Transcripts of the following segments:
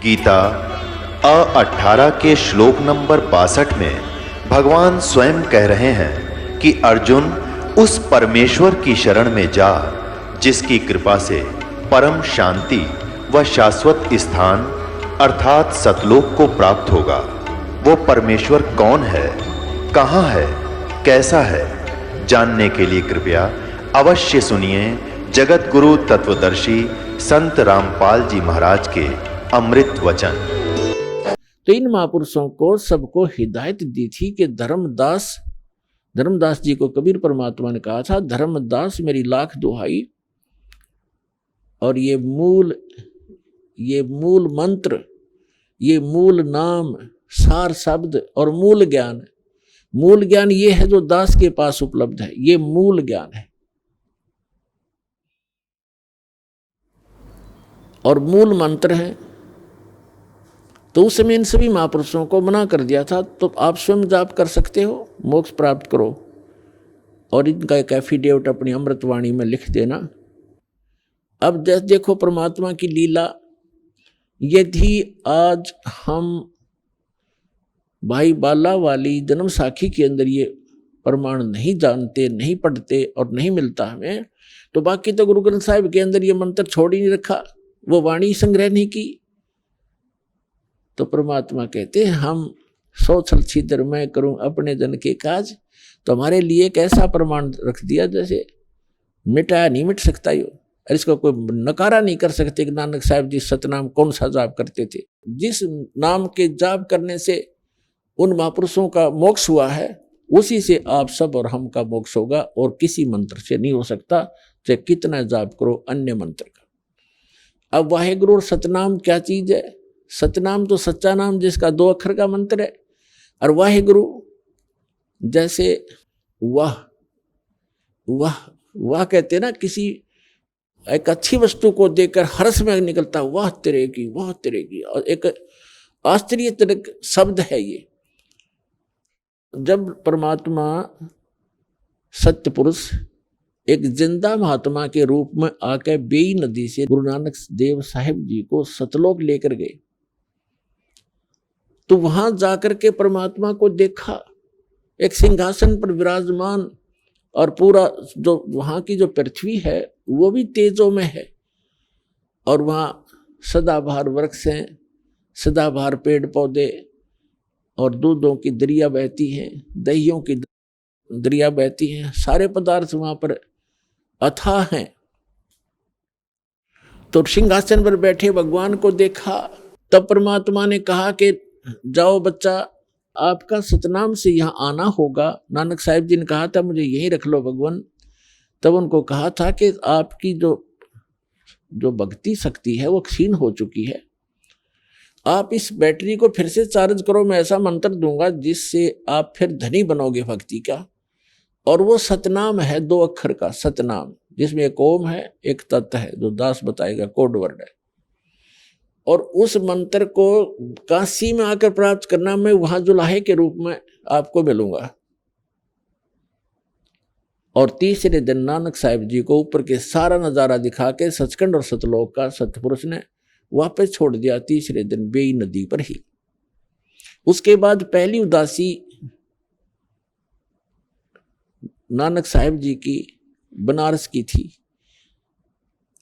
गीता 18 के श्लोक नंबर 62 में भगवान स्वयं कह रहे हैं कि अर्जुन उस परमेश्वर की शरण में जा जिसकी कृपा से परम शांति व शाश्वत स्थान अर्थात सतलोक को प्राप्त होगा। वो परमेश्वर कौन है, कहाँ है, कैसा है, जानने के लिए कृपया अवश्य सुनिए जगत गुरु तत्वदर्शी संत रामपाल जी महाराज के अमृत वचन। तो इन महापुरुषों को सबको हिदायत दी थी कि धर्मदास जी को कबीर परमात्मा ने कहा था, धर्मदास मेरी लाख दुहाई, और ये मूल मंत्र, ये मूल नाम, सार शब्द और मूल ज्ञान ये है जो दास के पास उपलब्ध है। ये मूल ज्ञान है और मूल मंत्र है। तो उस समय इन सभी महापुरुषों को मना कर दिया था, तो आप स्वयं जाप कर सकते हो, मोक्ष प्राप्त करो, और इनका एक एफिडेविट अपनी अमृतवाणी में लिख देना। अब देखो परमात्मा की लीला, यदि आज हम भाई बाला वाली जन्म साखी के अंदर ये प्रमाण नहीं जानते, नहीं पढ़ते और नहीं मिलता हमें, तो बाकी तो गुरु ग्रंथ साहिब के अंदर ये मंत्र छोड़ ही नहीं रखा, वो वाणी संग्रह नहीं की। तो परमात्मा कहते हैं हम 100 छल छिद्र मैं करूं अपने जन के काज। तो हमारे लिए एक ऐसा प्रमाण रख दिया जैसे मिटाया नहीं मिट सकता यो, और इसको कोई नकारा नहीं कर सकते कि नानक साहब जी सतनाम कौन सा जाप करते थे। जिस नाम के जाप करने से उन महापुरुषों का मोक्ष हुआ है, उसी से आप सब और हम का मोक्ष होगा, और किसी मंत्र से नहीं हो सकता, चाहे कितना जाप करो अन्य मंत्र का। अब वाहेगुरु और सतनाम क्या चीज है? सतनाम तो सच्चा नाम जिसका 2 अक्षर का मंत्र है, और वाहेगुरु जैसे वाह कहते ना, किसी एक अच्छी वस्तु को देखकर हर्ष में निकलता वाह तेरे की, और एक आश्चर्यजनक शब्द है ये। जब परमात्मा सत्य पुरुष एक जिंदा महात्मा के रूप में आकर बेई नदी से गुरु नानक देव साहिब जी को सतलोक लेकर गए, तो वहां जाकर के परमात्मा को देखा एक सिंहासन पर विराजमान, और पूरा जो वहां की जो पृथ्वी है वो भी तेजों में है, और वहां सदाबहार वृक्ष हैं, सदाबहार पेड़ पौधे, और दूधों की दरिया बहती हैं, दहियों की दरिया बहती हैं, सारे पदार्थ वहां पर अथाह हैं। तो सिंहासन पर बैठे भगवान को देखा, तब परमात्मा ने कहा कि जाओ बच्चा, आपका सतनाम से यहाँ आना होगा। नानक साहिब जी ने कहा था मुझे यहीं रख लो भगवान। तब उनको कहा था कि आपकी जो भक्ति शक्ति है वो क्षीण हो चुकी है, आप इस बैटरी को फिर से चार्ज करो, मैं ऐसा मंत्र दूंगा जिससे आप फिर धनी बनोगे भक्ति का। और वो सतनाम है, 2 अक्षर का सतनाम, जिसमें एक ओम है, एक तत् है, जो दास बताएगा, कोड वर्ड है। और उस मंत्र को काशी में आकर प्राप्त करना, मैं वहां जुलाहे के रूप में आपको मिलूंगा। और तीसरे दिन नानक साहिब जी को ऊपर के सारा नजारा दिखा के सचखंड और सतलोक का सतपुरुष ने वापस छोड़ दिया, तीसरे दिन बेई नदी पर ही। उसके बाद पहली उदासी नानक साहिब जी की बनारस की थी।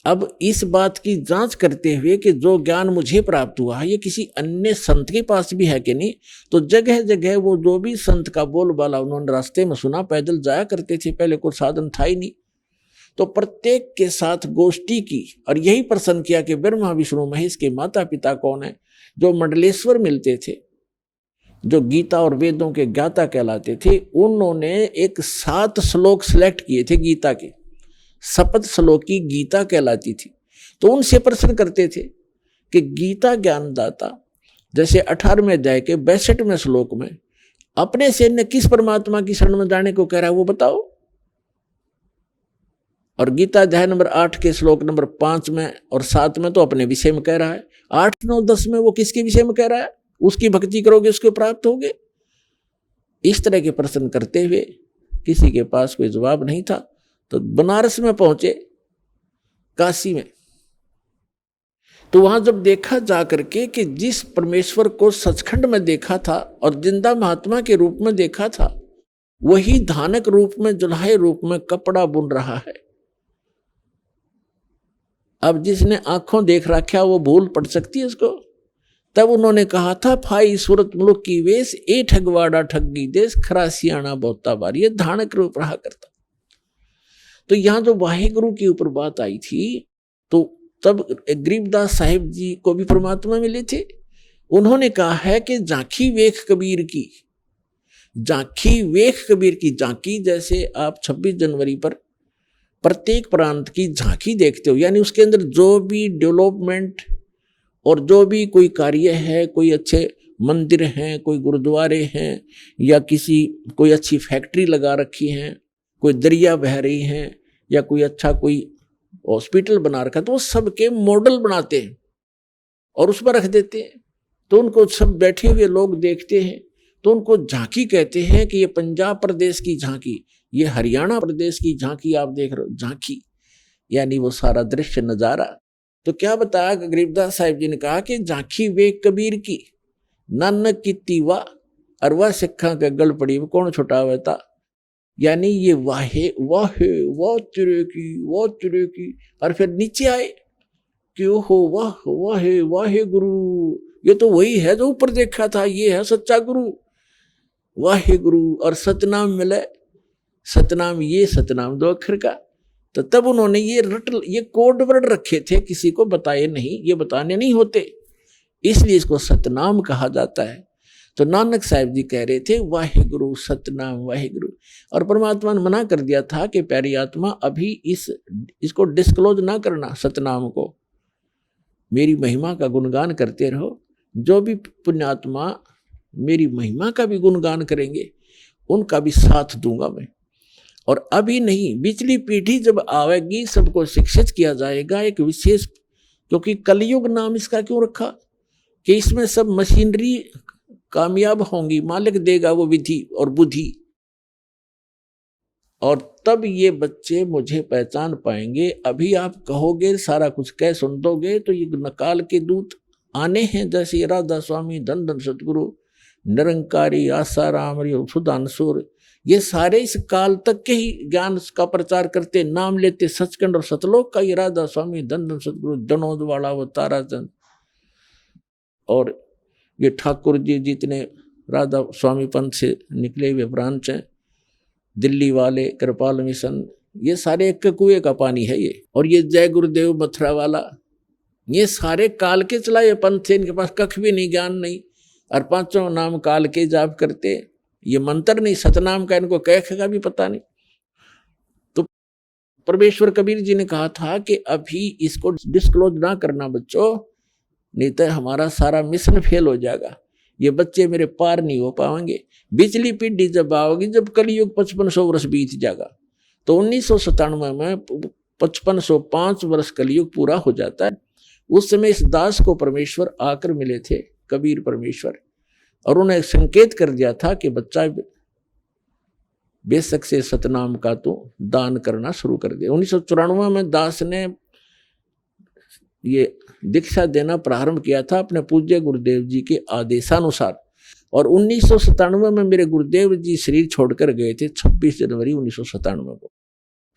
अब इस बात की जांच करते हुए कि जो ज्ञान मुझे प्राप्त हुआ है ये किसी अन्य संत के पास भी है कि नहीं, तो जगह जगह वो जो भी संत का बोलबाला उन्होंने रास्ते में सुना, पैदल जाया करते थे, पहले कोई साधन था ही नहीं, तो प्रत्येक के साथ गोष्ठी की, और यही प्रश्न किया कि ब्रह्मा विष्णु महेश के माता पिता कौन है। जो मंडलेश्वर मिलते थे, जो गीता और वेदों के ज्ञाता कहलाते थे, उन्होंने एक 7 श्लोक सिलेक्ट किए थे गीता के, सप्त श्लोकी गीता कहलाती थी। तो उनसे प्रश्न करते थे कि गीता ज्ञानदाता जैसे 18वें अध्याय के 62वें श्लोक में अपने से न किस परमात्मा की शरण में जाने को कह रहा है वो बताओ, और गीता अध्याय नंबर 8 के श्लोक नंबर 5 में और 7 में तो अपने विषय में कह रहा है, 8, 9, 10 में वो किसके विषय में कह रहा है, उसकी भक्ति करोगे उसको प्राप्त होगे। इस तरह के प्रश्न करते हुए किसी के पास कोई जवाब नहीं था, तो बनारस में पहुंचे, काशी में। तो वहां जब देखा जा करके कि जिस परमेश्वर को सचखंड में देखा था और जिंदा महात्मा के रूप में देखा था, वही धानक रूप में, जुल्हाए रूप में कपड़ा बुन रहा है। अब जिसने आंखों देख रखा वो भूल पड़ सकती है उसको। तब उन्होंने कहा था, फाई सूरत मुलुक की वेश, ए ठगवाड़ा ठगी देश, खरा सियाणा बहुता बार। ये धानक रूप रहा करता। तो यहां जो वाहिगुरु के ऊपर बात आई थी, तो तब गरीबदास साहिब जी को भी परमात्मा मिले थे। उन्होंने कहा है कि झांकी वेख कबीर की, झांकी वेख कबीर की। झांकी जैसे आप 26 जनवरी पर प्रत्येक प्रांत की झांकी देखते हो, यानी उसके अंदर जो भी डेवलपमेंट और जो भी कोई कार्य है, कोई अच्छे मंदिर हैं, कोई गुरुद्वारे हैं, या कोई अच्छी फैक्ट्री लगा रखी है, कोई दरिया बह रही हैं, या कोई अच्छा कोई हॉस्पिटल बना रखा, तो वो सबके मॉडल बनाते हैं और उस पर रख देते हैं। तो उनको सब बैठे हुए लोग देखते हैं, तो उनको झांकी कहते हैं कि ये पंजाब प्रदेश की झांकी, ये हरियाणा प्रदेश की झांकी आप देख रहे हो। झांकी यानी वो सारा दृश्य नजारा। तो क्या बताया गरीबदास साहिब जी ने कहा कि झांकी वे कबीर की, नानक की तीवा अरवा सिखा के गल पड़ी, वो कौन छुटावे था। यानी ये वाहे वाहे वाह तिरे की, और फिर नीचे आए कि ओहो वाह वाहे वाहे गुरु, ये तो वही है जो ऊपर देखा था, ये है सच्चा गुरु वाहे गुरु। और सतनाम मिले, सतनाम, ये सतनाम 2 अक्षर का। तो तब उन्होंने ये कोड वर्ड रखे थे, किसी को बताए नहीं, ये बताने नहीं होते, इसलिए इसको सतनाम कहा जाता है। तो नानक साहिब जी कह रहे थे वाहिगुरु सतनाम वाहिगुरु, और परमात्मा ने मना कर दिया था कि प्यारी आत्मा अभी इसको डिस्क्लोज ना करना, सतनाम को। मेरी महिमा का गुणगान करते रहो। जो भी पुण्यात्मा मेरी महिमा का भी गुणगान करेंगे उनका भी साथ दूंगा मैं। और अभी नहीं, पिछली पीढ़ी जब आवेगी सबको शिक्षित किया जाएगा एक विशेष, क्योंकि कलयुग नाम इसका क्यों रखा कि इसमें सब मशीनरी कामयाब होंगी, मालिक देगा वो विधि और बुद्धि, और तब ये बच्चे मुझे पहचान पाएंगे। अभी आप कहोगे सारा कुछ कह सुन दोगे तो ये नकाल के दूत आने हैं, जैसे राधा स्वामी, धन धन सतगुरु, निरंकारी, आसाराम, सुधांशुर, ये सारे इस काल तक के ही ज्ञान का प्रचार करते, नाम लेते सचखंड और सतलोक का। ये राधा स्वामी, धन धन सतगुरु, जनोद वाला, वो ताराचंद, और ये ठाकुर जी जितने राधा स्वामी पंथ से निकले हुए ब्रांच हैं, दिल्ली वाले, कृपाल मिशन, ये सारे एक कुएं का पानी है ये। और ये जय गुरुदेव मथुरा वाला, ये सारे काल के चलाए पंथ से, इनके पास कख भी नहीं, ज्ञान नहीं, और 5 नाम काल के जाप करते। ये मंत्र नहीं, सतनाम का इनको कह का भी पता नहीं। तो परमेश्वर कबीर जी ने कहा था कि अभी इसको डिस्क्लोज ना करना बच्चों, नहीं तो हमारा सारा मिशन फेल हो जाएगा, ये बच्चे मेरे पार नहीं हो पाएंगे। बिचली पीढ़ी जब आओगी, जब कलयुग 5500 वर्ष बीत जाएगा, तो 1997 में 5505 वर्ष कलयुग पूरा हो जाता है। उस समय इस दास को परमेश्वर आकर मिले थे, कबीर परमेश्वर, और उन्हें संकेत कर दिया था कि बच्चा बेशक से सतनाम का तो दान करना शुरू कर दे। 1994 में दास ने ये दीक्षा देना प्रारंभ किया था अपने पूज्य गुरुदेव जी के आदेशानुसार, और 1997 में मेरे गुरुदेव जी शरीर छोड़कर गए थे 26 जनवरी 1997 को।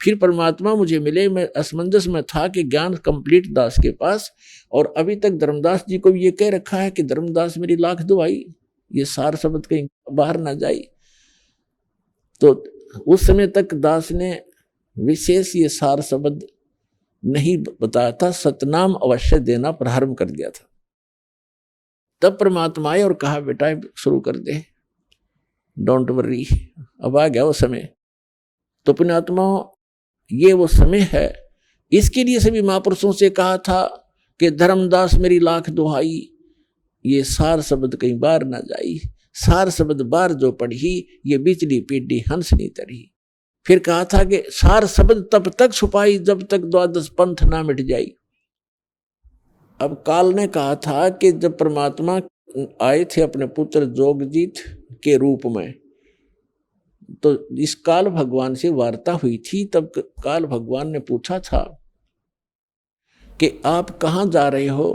फिर परमात्मा मुझे मिले, मैं असमंजस में था कि ज्ञान कंप्लीट दास के पास, और अभी तक धर्मदास जी को ये कह रखा है कि धर्मदास मेरी लाख दुआई, ये सार शब्द कहीं बाहर ना जाए। तो उस समय तक दास ने विशेष ये सार शब्द नहीं बताया था, सतनाम अवश्य देना प्रारंभ कर दिया था। तब परमात्मा आए और कहा बेटा शुरू कर दे, डोंट वरी, अब आ गया वो समय। तो पुण्यात्मा ये वो समय है, इसके लिए सभी महापुरुषों से कहा था कि धर्मदास मेरी लाख दुहाई, ये सार शब्द कहीं बार ना जाई, सार शब्द बार जो पढ़ी, ये बिचली पीढ़ी हंस नहीं तरी। फिर कहा था कि सार शब्द तब तक छुपाई जब तक 12 पंथ ना मिट जाई। अब काल ने कहा था कि जब परमात्मा आए थे अपने पुत्र जोगजीत के रूप में, तो इस काल भगवान से वार्ता हुई थी। तब काल भगवान ने पूछा था कि आप कहाँ जा रहे हो?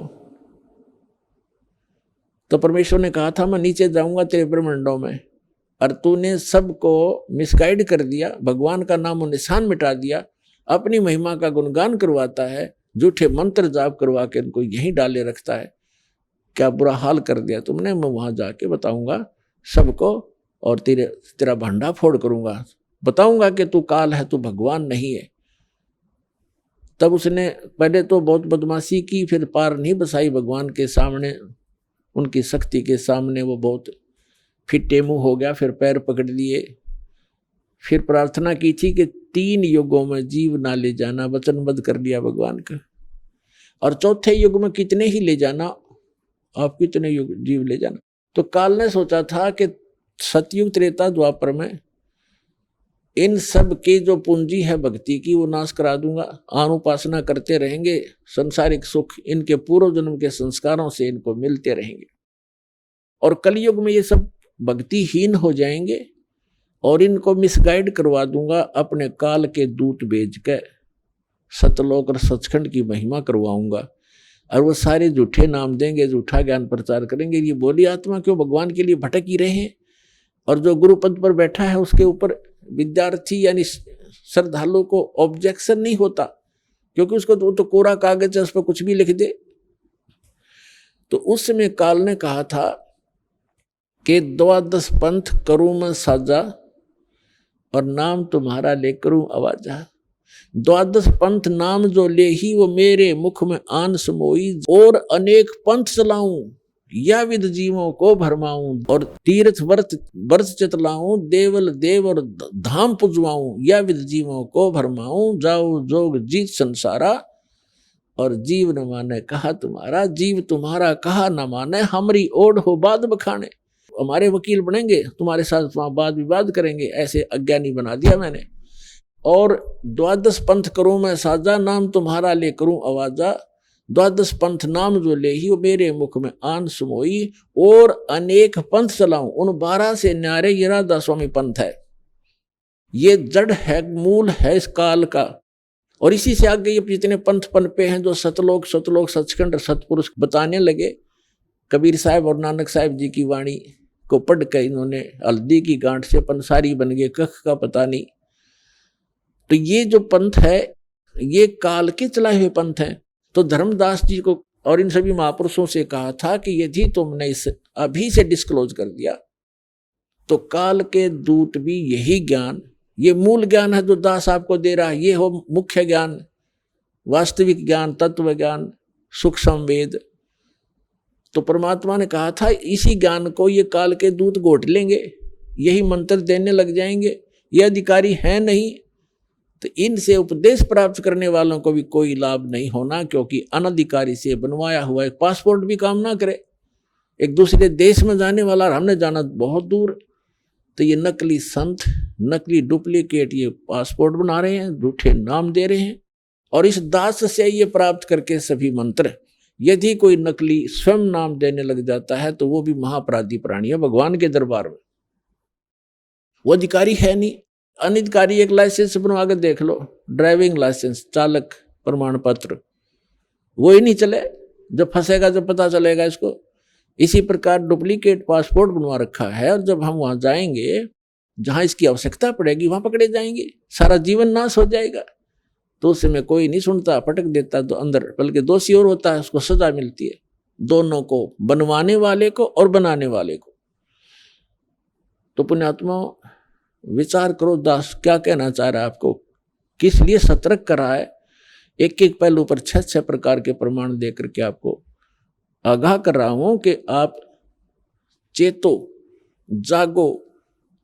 तो परमेश्वर ने कहा था मैं नीचे जाऊंगा तेरे ब्रह्मांडों में, और तूने सबको मिसगाइड कर दिया, भगवान का नाम और निशान मिटा दिया, अपनी महिमा का गुणगान करवाता है, झूठे मंत्र जाप करवा के उनको यहीं डाले रखता है। क्या बुरा हाल कर दिया तुमने। मैं वहां जाके बताऊंगा सबको, और तेरा भंडा फोड़ करूंगा, बताऊंगा कि तू काल है, तू भगवान नहीं है। तब उसने पहले तो बहुत बदमाशी की, फिर पार नहीं बसाई भगवान के सामने, उनकी शक्ति के सामने वो बहुत फिटे मुंह हो गया, फिर पैर पकड़ लिए, फिर प्रार्थना की थी कि 3 युगों में जीव ना ले जाना, वचनबद्ध कर लिया भगवान का, और चौथे युग में कितने ही ले जाना, आप कितने युग जीव ले जाना। तो काल ने सोचा था कि सतयुग त्रेता द्वापर में इन सब की जो पूंजी है भक्ति की वो नाश करा दूंगा, अनुपासना करते रहेंगे, संसारिक सुख इनके पूर्व जन्म के संस्कारों से इनको मिलते रहेंगे, और कलयुग में ये सब भक्तिहीन हो जाएंगे, और इनको मिसगाइड करवा दूंगा, अपने काल के दूत भेज के सतलोक और सचखंड की महिमा करवाऊंगा, और वो सारे झूठे नाम देंगे, झूठा ज्ञान प्रचार करेंगे। ये बोली आत्मा क्यों भगवान के लिए भटक ही रहे हैं, और जो गुरु पद पर बैठा है उसके ऊपर विद्यार्थी यानी श्रद्धालु को ऑब्जेक्शन नहीं होता, क्योंकि उसको तो कोरा कागज है, उस पर कुछ भी लिख दे। तो उस समय काल ने कहा था कि 12 पंथ करूं मैं साजा, और नाम तुम्हारा ले करूं आवाजा। 12 पंथ नाम जो ले ही वो मेरे मुख में आन समोई, और अनेक पंथ चलाऊं या विद जीवों को भरमाऊं, और तीर्थ व्रत चतलाऊं, देवल देव और धाम पुजवाऊं, या विद जीवों को भरमाऊं, जाओ जोग जीत संसारा, और जीव न माने कहा तुम्हारा, जीव तुम्हारा कहा न माने, हमारी ओढ़ हो बाद बखाने। हमारे वकील बनेंगे, तुम्हारे साथ वहां वाद विवाद करेंगे, ऐसे अज्ञानी बना दिया मैंने। और 12 पंथ करूं मैं साजा, नाम तुम्हारा ले करूं आवाजा, 12 पंथ नाम जो ले ही वो मेरे मुख में आन समोई, और अनेक पंथ चलाऊं, उन 12 से न्यारे ये राधा स्वामी पंथ है। ये जड़ है, मूल है इस काल का, और इसी से आगे ये जितने पंथ पनपे हैं जो सतलोक सचखंड सतपुरुष बताने लगे। कबीर साहब और नानक साहब जी की वाणी को पढ़ कर इन्होंने हल्दी की गांठ से पंसारी बन गए, कख का पता नहीं। तो ये जो पंथ है ये काल के चलाए हुए पंथ हैं। तो धर्मदास जी को और इन सभी महापुरुषों से कहा था कि यदि तुमने इसे अभी से डिस्क्लोज कर दिया तो काल के दूत भी यही ज्ञान, ये मूल ज्ञान है जो दास आपको दे रहा है, ये हो मुख्य ज्ञान, वास्तविक ज्ञान, तत्व ज्ञान, सुख संवेद। तो परमात्मा ने कहा था इसी ज्ञान को ये काल के दूत घोट लेंगे, यही मंत्र देने लग जाएंगे। ये अधिकारी है नहीं, तो इनसे उपदेश प्राप्त करने वालों को भी कोई लाभ नहीं होना, क्योंकि अनधिकारी से बनवाया हुआ एक पासपोर्ट भी काम ना करे। एक दूसरे देश में जाने वाला, हमने जाना बहुत दूर, तो ये नकली संत, नकली डुप्लीकेट ये पासपोर्ट बना रहे हैं, झूठे नाम दे रहे हैं। और इस दास से ये प्राप्त करके सभी मंत्र, यदि कोई नकली स्वयं नाम देने लग जाता है तो वो भी महापराधी प्राणी है भगवान के दरबार में। वो अधिकारी है नहीं। अनधिकारी एक लाइसेंस बनवा कर देख लो, ड्राइविंग लाइसेंस, चालक प्रमाण पत्र, वो ही नहीं चले, जब फंसेगा जब पता चलेगा इसको। इसी प्रकार डुप्लीकेट पासपोर्ट बनवा रखा है, और जब हम वहां जाएंगे जहां इसकी आवश्यकता पड़ेगी वहां पकड़े जाएंगे, सारा जीवन नाश हो जाएगा। तो उस समय कोई नहीं सुनता, पटक देता तो अंदर, बल्कि दोषी और होता है, उसको सजा मिलती है, दोनों को, बनवाने वाले को और बनाने वाले को। तो पुण्यात्मा विचार करो, दास क्या कहना चाह रहा है आपको, किस लिए सतर्क कर रहा है। एक एक पहलू पर 6 प्रकार के प्रमाण देकर के आपको आगाह कर रहा हूं कि आप चेतो, जागो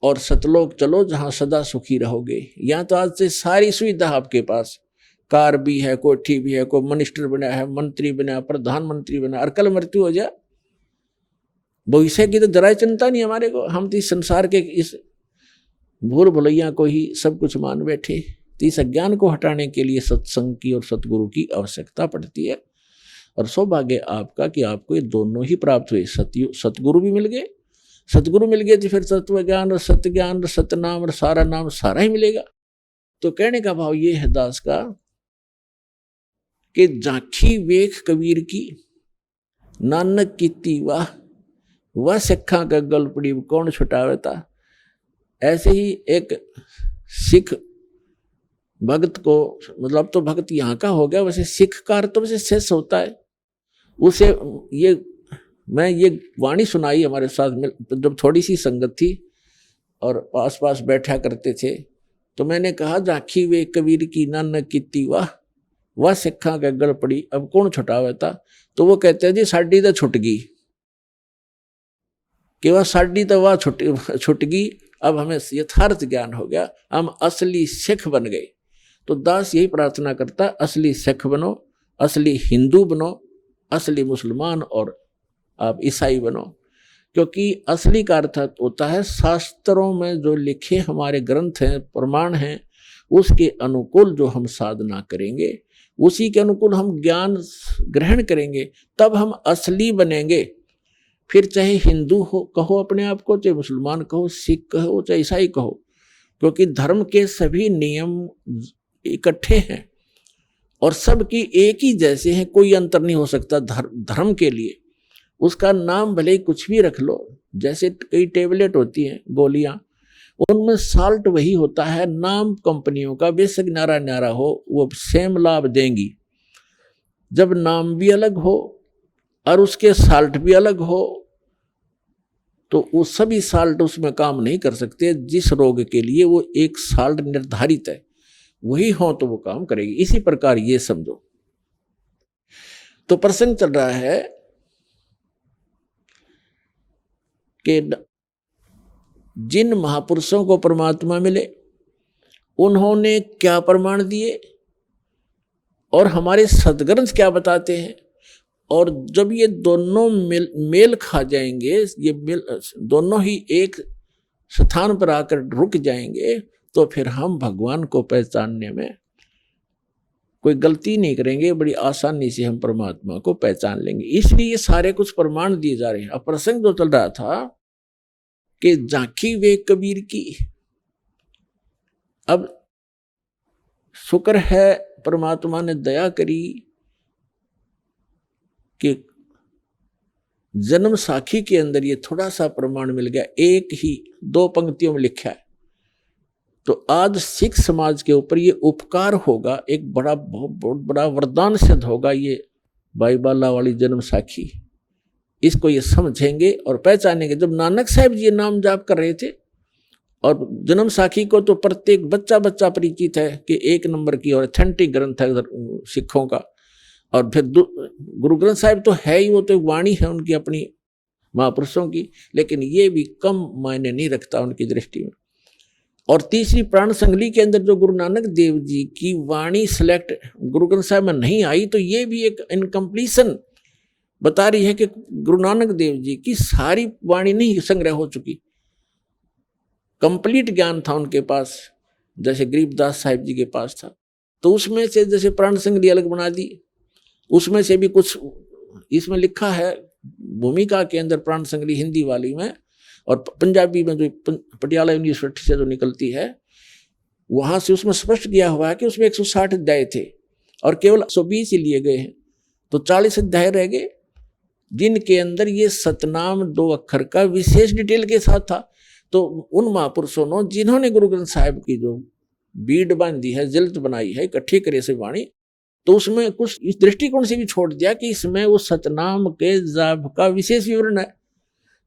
और सतलोक चलो जहां सदा सुखी रहोगे। यहाँ तो आज से सारी सुविधा आपके पास, कार भी है, कोठी भी है, कोई मिनिस्टर बना है, मंत्री बना, प्रधानमंत्री बना, और कल मृत्यु हो जाए, भविष्य की तो जरा चिंता नहीं हमारे को। हम तो इस संसार के इस भूल भुलैया को ही सब कुछ मान बैठे। तो इस अज्ञान को हटाने के लिए सत्संग की और सतगुरु की आवश्यकता पड़ती है। और सौभाग्य आपका कि आपको ये दोनों ही प्राप्त हुए, सतगुरु भी मिल गए। सतगुरु मिल गए तो फिर तत्व ज्ञान और सत्य ज्ञान और सतनाम और सारा नाम सारा ही मिलेगा। तो कहने का भाव ये है दास का कि झांकी वेख कबीर की, नानक कीती वाह, वह सिखा का गल पड़ी कौन छुटावेता। ऐसे ही एक सिख भक्त को, मतलब तो भक्त यहाँ का हो गया, वैसे सिख का अर्थ तो वैसे शिष्य होता है। उसे मैं ये वाणी सुनाई हमारे साथ में, जब थोड़ी सी संगत थी और पास पास बैठा करते थे, तो मैंने कहा झांकी वे कबीर की, नानक कीती वाह, वह सिखा का गल पड़ी अब कौन छुटावेता। तो वो कहते हैं जी साड़ी तो छुट गई, कि वह साड़ी तो वह छुट गई, अब हमें यथार्थ ज्ञान हो गया, हम असली सिख बन गए। तो दास यही प्रार्थना करता, असली सिख बनो, असली हिंदू बनो, असली मुसलमान और आप ईसाई बनो। क्योंकि असली का अर्थ होता है शास्त्रों में जो लिखे हमारे ग्रंथ हैं, प्रमाण हैं, उसके अनुकूल जो हम साधना करेंगे, उसी के अनुकूल हम ज्ञान ग्रहण करेंगे, तब हम असली बनेंगे। फिर चाहे हिंदू हो कहो अपने आप को, चाहे मुसलमान कहो, सिख कहो, चाहे ईसाई कहो, क्योंकि धर्म के सभी नियम इकट्ठे हैं और सबकी एक ही जैसे हैं, कोई अंतर नहीं हो सकता धर्म के लिए। उसका नाम भले ही कुछ भी रख लो, जैसे कई टेबलेट होती हैं, गोलियां, उनमें साल्ट वही होता है, नाम कंपनियों का बेशक न्यारा न्यारा हो, वो सेम लाभ देंगी। जब नाम भी अलग हो और उसके साल्ट भी अलग हो, तो वो सभी साल्ट उसमें काम नहीं कर सकते। जिस रोग के लिए वो एक साल्ट निर्धारित है, वही हो तो वो काम करेगी। इसी प्रकार ये समझो। तो प्रसंग चल रहा है कि जिन महापुरुषों को परमात्मा मिले, उन्होंने क्या प्रमाण दिए और हमारे सदग्रंथ क्या बताते हैं। और जब ये दोनों मेल खा जाएंगे, ये दोनों ही एक स्थान पर आकर रुक जाएंगे, तो फिर हम भगवान को पहचानने में कोई गलती नहीं करेंगे, बड़ी आसानी से हम परमात्मा को पहचान लेंगे। इसलिए ये सारे कुछ प्रमाण दिए जा रहे हैं। अब प्रसंग जो चल रहा था कि झांकी वे कबीर की, अब शुक्र है परमात्मा ने दया करी कि जन्म साखी के अंदर ये थोड़ा सा प्रमाण मिल गया, एक ही 2 पंक्तियों में लिखा है। तो आज सिख समाज के ऊपर ये उपकार होगा, एक बहुत बड़ा वरदान सिद्ध होगा ये बाईबाला वाली जन्म साखी। इसको ये समझेंगे और पहचानेंगे। जब नानक साहब जी ये नाम जाप कर रहे थे, और जन्म साखी को तो प्रत्येक बच्चा परिचित है कि 1 नंबर की और ऑथेंटिक ग्रंथ है सिखों का। और फिर गुरु ग्रंथ साहिब तो है ही, वो तो वाणी है उनकी अपनी महापुरुषों की, लेकिन ये भी कम मायने नहीं रखता उनकी दृष्टि में। और तीसरी प्राण संगली के अंदर जो गुरु नानक देव जी की वाणी सिलेक्ट गुरु ग्रंथ साहिब में नहीं आई, तो ये भी एक इनकम्प्लीशन बता रही है कि गुरु नानक देव जी की सारी वाणी नहीं संग्रह हो चुकी। कंप्लीट ज्ञान था उनके पास, जैसे गरीबदास साहिब जी के पास था। तो उसमें से जैसे प्राण संगली अलग बना दी, उसमें से भी कुछ इसमें लिखा है भूमिका के अंदर, प्राण संगली हिंदी वाली में, और पंजाबी में जो पटियाला यूनिवर्सिटी से जो निकलती है, वहां से उसमें स्पष्ट किया हुआ है कि उसमें 160 अध्याय थे और केवल 120 ही लिए गए हैं। तो 40 अध्याय रह गए, जिनके अंदर ये सतनाम 2 अक्षर का विशेष डिटेल के साथ था। तो उन महापुरुषों ने जिन्होंने गुरु ग्रंथ साहिब की जो बीड़ बांधी है, जिल्त बनाई है, इकट्ठी करे से वाणी, तो उसमें कुछ इस दृष्टिकोण से भी छोड़ दिया कि इसमें वो सतनाम के जाप का विशेष विवरण है।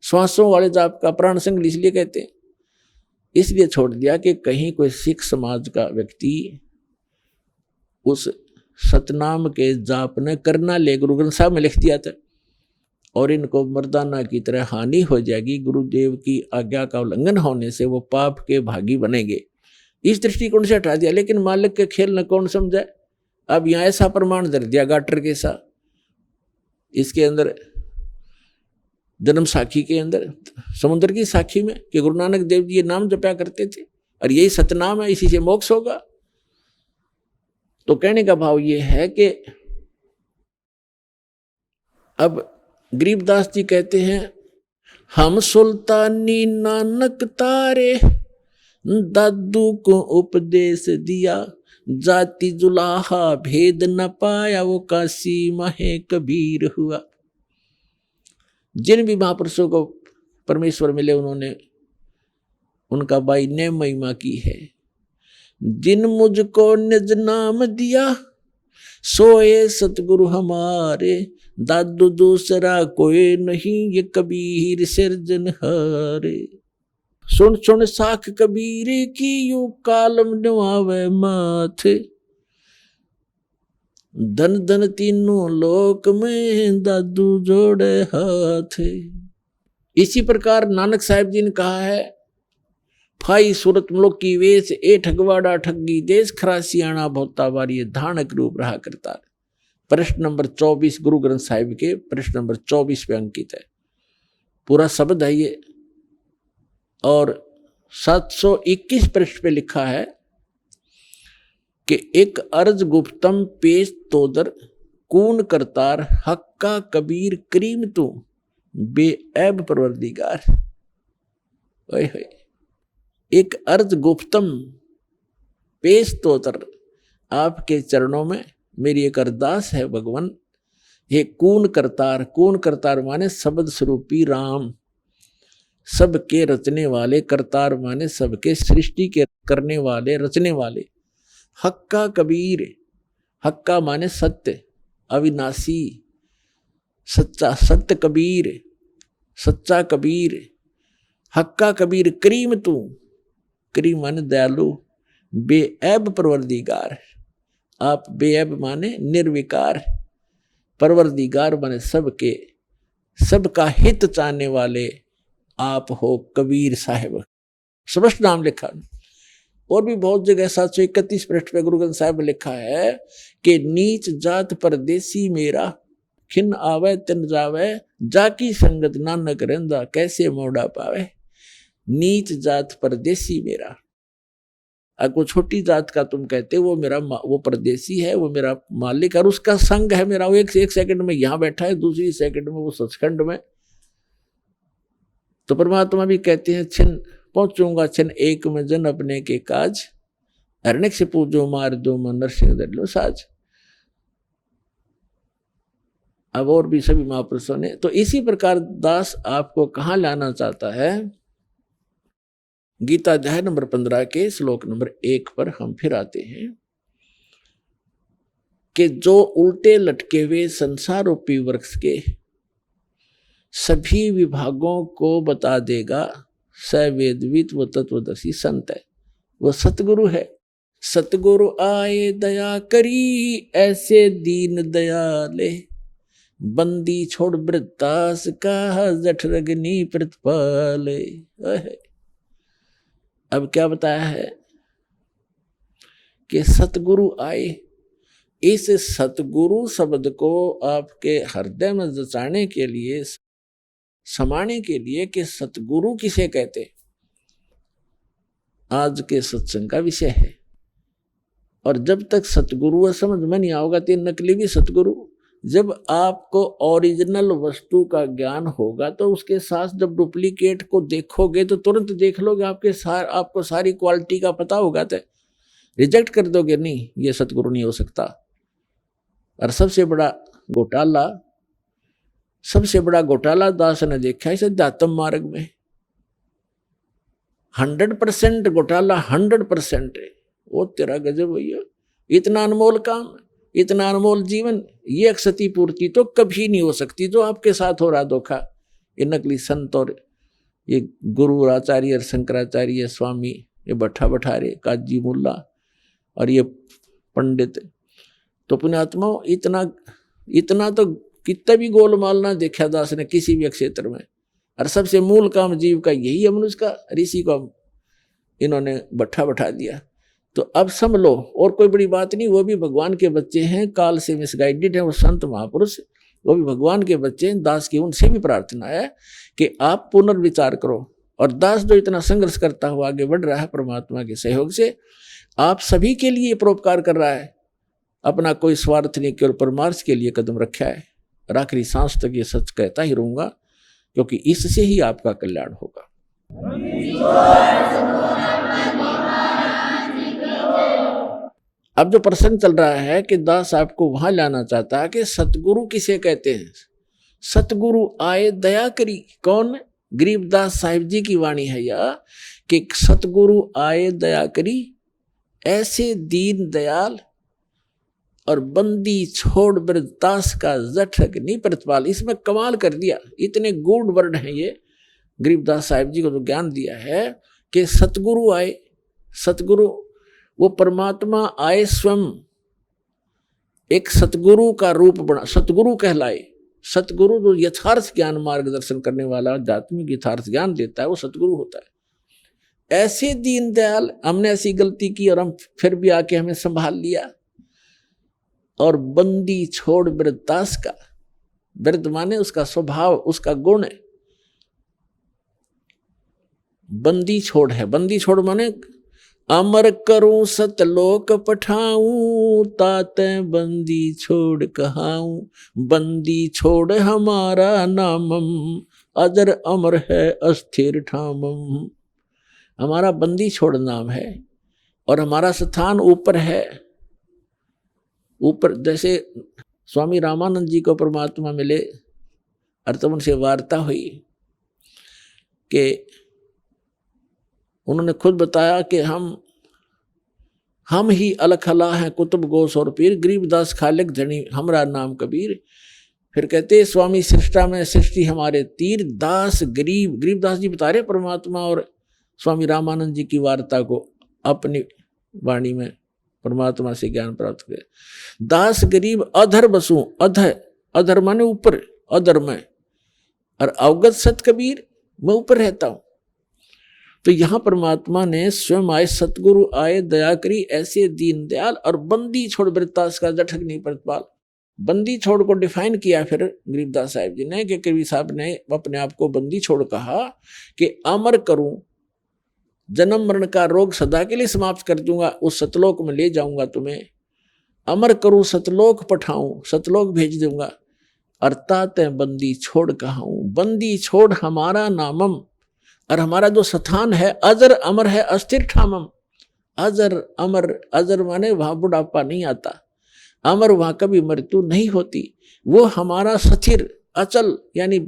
श्वासों वाले जाप का प्राण संगली इसलिए कहते हैं, इसलिए छोड़ दिया कि कहीं कोई सिख समाज का व्यक्ति उस सतनाम के जाप ने करना ले, गुरु ग्रंथ साहिब में लिख दिया था, और इनको मर्दाना की तरह हानि हो जाएगी, गुरुदेव की आज्ञा का उल्लंघन होने से वो पाप के भागी बनेंगे। इस दृष्टिकोण से हटा दिया। लेकिन मालिक के खेल न कौन समझाए। अब यहाँ ऐसा प्रमाण धर दिया गाटर के साथ, इसके अंदर जन्म साखी के अंदर, समुद्र की साखी में, कि गुरु नानक देव जी ये नाम जपया करते थे और यही सतनाम है, इसी से मोक्ष होगा। तो कहने का भाव ये है कि अब गरीबदास जी कहते हैं, हम सुल्तानी नानक तारे, दादू को उपदेश दिया, जाति जुलाहा भेद न पाया, वो काशी महे कबीर हुआ। जिन भी महापुरुषों को परमेश्वर मिले उन्होंने उनका बाई ने महिमा की है। जिन मुझको निज नाम दिया, सोए सतगुरु हमारे, दादू दूसरा कोई नहीं, ये कबीर सिरजनहारे। सुन सुन साख कबीर की, यू कालम नवावे माथे, धन धन तीनों लोक में, दादू जोड़े हाथ। इसी प्रकार नानक साहिब जी ने कहा है, फाई सूरत मुल्क की वेश, ए ठगवाड़ा ठगी देश, खरासियाना भोता बारी, धानक रूप रहा करता। प्रश्न नंबर 24 गुरु ग्रंथ साहिब के प्रश्न नंबर 24 पे अंकित है, पूरा शब्द है ये। और 721 पृष्ठ पे लिखा है कि एक अर्ज गुप्तम पेश तोदर, कून करतार, हक्का कबीर करीम तू, बेऐब परवरदिगार। ओए होए, एक अर्ज गुप्तम पेश तोतर, आपके चरणों में मेरी एक अरदास है भगवान। हे कून करतार, कून करतार माने शब्द स्वरूपी राम, सबके रचने वाले, करतार माने सबके सृष्टि के करने वाले, रचने वाले। हक्का कबीर, हक्का माने सत्य, अविनाशी, सच्चा, सत्य कबीर, सच्चा कबीर। हक्का कबीर करीम तू, करीम माने दयालु, बेऐब परवरदिगार, आप बेऐब माने निर्विकार, परवरदिगार माने सबके, सबका हित चाहने वाले आप हो कबीर साहिब। स्पष्ट नाम लिखा। और भी बहुत जगह 731 पृष्ठ पे गुरु ग्रंथ साहिब में लिखा है कि नीच जात परदेसी मेरा, खिन आवे तिन जावे, जाकी संगत नानक रहंदा, कैसे मोड़ा पावे। नीच जात परदेसी मेरा, अगर छोटी जात का तुम कहते वो मेरा, वो परदेसी है, वो मेरा मालिक और उसका संग है मेरा। वो एक सेकंड में यहाँ बैठा है, दूसरी सेकंड में वो सचखंड में। तो परमात्मा भी कहते हैं, छिन पहुंचूंगा छिन एक में जन अपने के काज, हरनेक से पूजो मार दो मन नरसिंह दर लो साज। अब और भी सभी महापुरुषों ने। तो इसी प्रकार दास आपको कहाँ लाना चाहता है, गीता अध्याय नंबर 15 के श्लोक नंबर 1 पर हम फिर आते हैं कि जो उल्टे लटके हुए संसार रूपी वृक्ष के सभी विभागों को बता देगा, सवेदवित वो तत्वदर्शी संत है, वो सतगुरु है। सतगुरु आए दया करी, ऐसे दीन दयाले, बंदी छोड़ वृत्तास का, जठरग्नि प्रतिपाले। अब क्या बताया है कि सतगुरु आए। इस सतगुरु शब्द को आपके हृदय में जचाने के लिए, समाने के लिए कि सतगुरु किसे कहते, आज के सत्संग का विषय है। और जब तक सतगुरु समझ में नहीं आओगा तो नकली भी सतगुरु। जब आपको ओरिजिनल वस्तु का ज्ञान होगा तो उसके साथ जब डुप्लीकेट को देखोगे तो तुरंत देख लोगे, आपको सारी क्वालिटी का पता होगा तो रिजेक्ट कर दोगे, नहीं ये सतगुरु नहीं हो सकता। और सबसे बड़ा घोटाला दास ने देखा है अध्यात्म मार्ग में। 100% घोटाला, 100% है। वो तेरा गजब भैया, इतना अनमोल काम, इतना अनमोल जीवन, ये अक्षति पूर्ति तो कभी नहीं हो सकती जो आपके साथ हो रहा धोखा। ये नकली संत और ये गुरु आचार्य शंकराचार्य स्वामी, ये भट्टारे काजी मुल्ला और ये पंडित, तो पुण्यात्माओं इतना तो कितना भी गोलमाल ना देखा दास ने किसी भी क्षेत्र में। और सबसे मूल काम जीव का यही है, मनुष्य का। ऋषि को इन्होंने बैठा दिया। तो अब समझ लो, और कोई बड़ी बात नहीं, वो भी भगवान के बच्चे हैं, काल से मिसगाइडेड है वो संत महापुरुष, वो भी भगवान के बच्चे हैं। दास की उनसे भी प्रार्थना है कि आप पुनर्विचार करो। और दास जो इतना संघर्ष करता हुआ आगे बढ़ रहा है परमात्मा के सहयोग से, आप सभी के लिए परोपकार कर रहा है, अपना कोई स्वार्थ नहीं, केवल परमार्थ के लिए कदम रखा है। और आखिरी सांस तक ये सच कहता ही रहूंगा, क्योंकि इससे ही आपका कल्याण होगा। अब जो प्रसंग चल रहा है कि दास आपको वहां लाना चाहता है कि सतगुरु किसे कहते हैं। सतगुरु आए दया करी, कौन? गरीबदास साहिब जी की वाणी है यह कि सतगुरु आए दया करी, ऐसे दीन दयाल और बंदी छोड़ वृद्धास का जठक नहीं प्रतिपाल। इसमें कमाल कर दिया, इतने गूढ़ वर्ड हैं ये गरीबदास साहिब जी को जो ज्ञान दिया है कि सतगुरु आए। सतगुरु वो परमात्मा आए, स्वयं एक सतगुरु का रूप बना, सतगुरु कहलाए। सतगुरु जो यथार्थ ज्ञान मार्गदर्शन करने वाला, आध्यात्मिक यथार्थ ज्ञान देता है, वो सतगुरु होता है। ऐसे दीन दयाल, हमने ऐसी गलती की और हम फिर भी आके हमें संभाल लिया। और बंदी छोड़ वृद्धास का, वृद्ध माने उसका स्वभाव, उसका गुण है। बंदी छोड़ है, बंदी छोड़ माने अमर करूं सतलोक पठाऊं, ताते बंदी छोड़ कहाऊं। बंदी छोड़ हमारा नामम, अजर अमर है अस्थिर ठामम। हमारा बंदी छोड़ नाम है और हमारा स्थान ऊपर है। ऊपर जैसे स्वामी रामानंद जी को परमात्मा मिले और तब उनसे वार्ता हुई कि उन्होंने खुद बताया कि हम ही अलखला हैं कुतुब गोस और पीर, गरीबदास खालिक धनी हमरा नाम कबीर। फिर कहते स्वामी सृष्टा में सृष्टि हमारे तीर, दास गरीब। गरीबदास जी बता रहे परमात्मा और स्वामी रामानंद जी की वार्ता को अपनी वाणी में परमात्मा से ज्ञान प्राप्त करे। दास गरीब अधर बसूं, अधर माने ऊपर, अधर में, और अवगत सत कबीर, मैं ऊपर रहता हूं। तो यहां परमात्मा ने स्वयं आए, सतगुरु आए दया करी, ऐसे दीन दयाल और बंदी छोड़ वृत्तास का जठक नहीं प्रतिपाल। बंदी छोड़ को डिफाइन किया फिर गरीबदास साहिब जी ने कि कबीर साहब ने अपने आप को बंदी छोड़ कहा कि अमर करूं, जन्म मरण का रोग सदा के लिए समाप्त कर दूंगा, उस सतलोक में ले जाऊंगा तुम्हें। अमर करूं सतलोक पठाऊं, सतलोक भेज दूंगा। अर्थात बंदी छोड़ कहाऊं, बंदी छोड़ हमारा नामम, और हमारा जो स्थान है अजर अमर है अस्थिर ठामम। अजर अमर, अजर माने वहां बुढ़ापा नहीं आता, अमर वहां कभी मृत्यु नहीं होती। वो हमारा स्थिर अचल यानी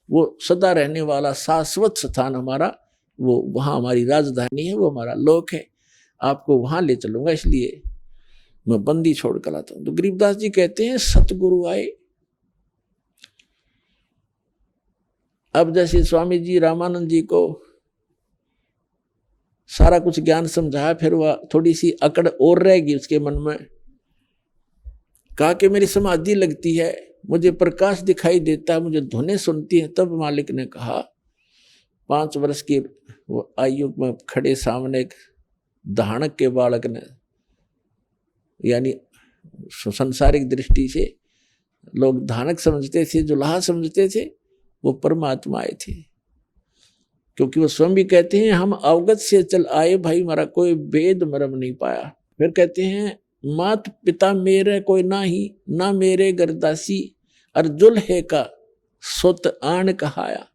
वो सदा रहने वाला शाश्वत स्थान हमारा, वो वहां हमारी राजधानी है, वो हमारा लोक है। आपको वहां ले चलूंगा, इसलिए मैं बंदी छोड़ कर लाता हूं। तो गरीबदास जी कहते हैं सतगुरु आए। अब जैसे स्वामी जी रामानंद जी को सारा कुछ ज्ञान समझाया, फिर वह थोड़ी सी अकड़ और रहेगी उसके मन में। कहा कि मेरी समाधि लगती है, मुझे प्रकाश दिखाई देता है, मुझे धुनें सुनती है। तब मालिक ने कहा, 5 वर्ष की आयु में खड़े सामने एक धानक के बालक ने, यानी संसारिक दृष्टि से लोग धानक समझते थे, जुलाहा समझते थे, वो परमात्मा आए थे। क्योंकि वो स्वयं भी कहते हैं हम अवगत से चल आए भाई, हमारा कोई भेद मरम नहीं पाया। फिर कहते हैं मात पिता मेरे कोई ना ही, ना मेरे गरदासी, और जुल्हे का सुत आन कहाया,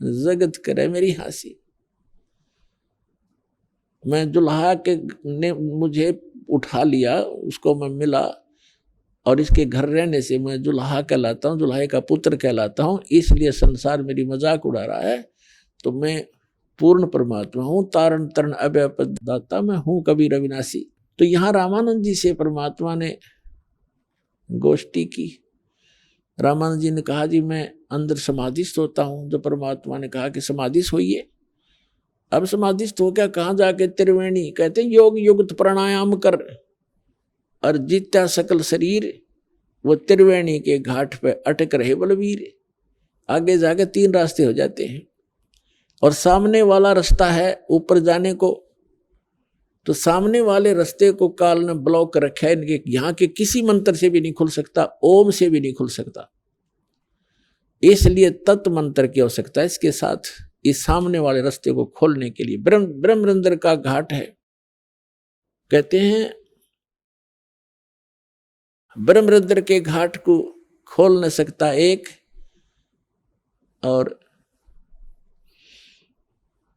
जगत करे मेरी हंसी। मैं जुल्हा के ने मुझे उठा लिया, उसको मैं मिला, और इसके घर रहने से मैं जुल्हा कहलाता हूँ, जुल्हे का पुत्र कहलाता हूँ। इसलिए संसार मेरी मजाक उड़ा रहा है। तो मैं पूर्ण परमात्मा हूँ, तारण तरण अभय पद दाता, मैं हूँ कबीर अविनाशी। तो यहाँ रामानंद जी से परमात्मा ने गोष्ठी की। रामानंद जी ने कहा जी मैं अंदर समाधिस्थ होता हूँ। जो परमात्मा ने कहा कि समाधिस्थ होइए। अब समाधिस्थ हो क्या, कहाँ जाके त्रिवेणी, कहते योग युक्त प्राणायाम कर और जीत्या सकल शरीर, वो त्रिवेणी के घाट पे अटक रहे बलवीर। आगे जाके 3 रास्ते हो जाते हैं और सामने वाला रास्ता है ऊपर जाने को। तो सामने वाले रास्ते को काल ने ब्लॉक रखा है, इनके यहाँ के किसी मंत्र से भी नहीं खुल सकता, ओम से भी नहीं खुल सकता। इसलिए तत्व मंत्र की आवश्यकता है इसके साथ, इस सामने वाले रास्ते को खोलने के लिए। ब्रह्मरंध्र का घाट है, कहते हैं ब्रह्मरंध्र के घाट को खोल न सकता एक, और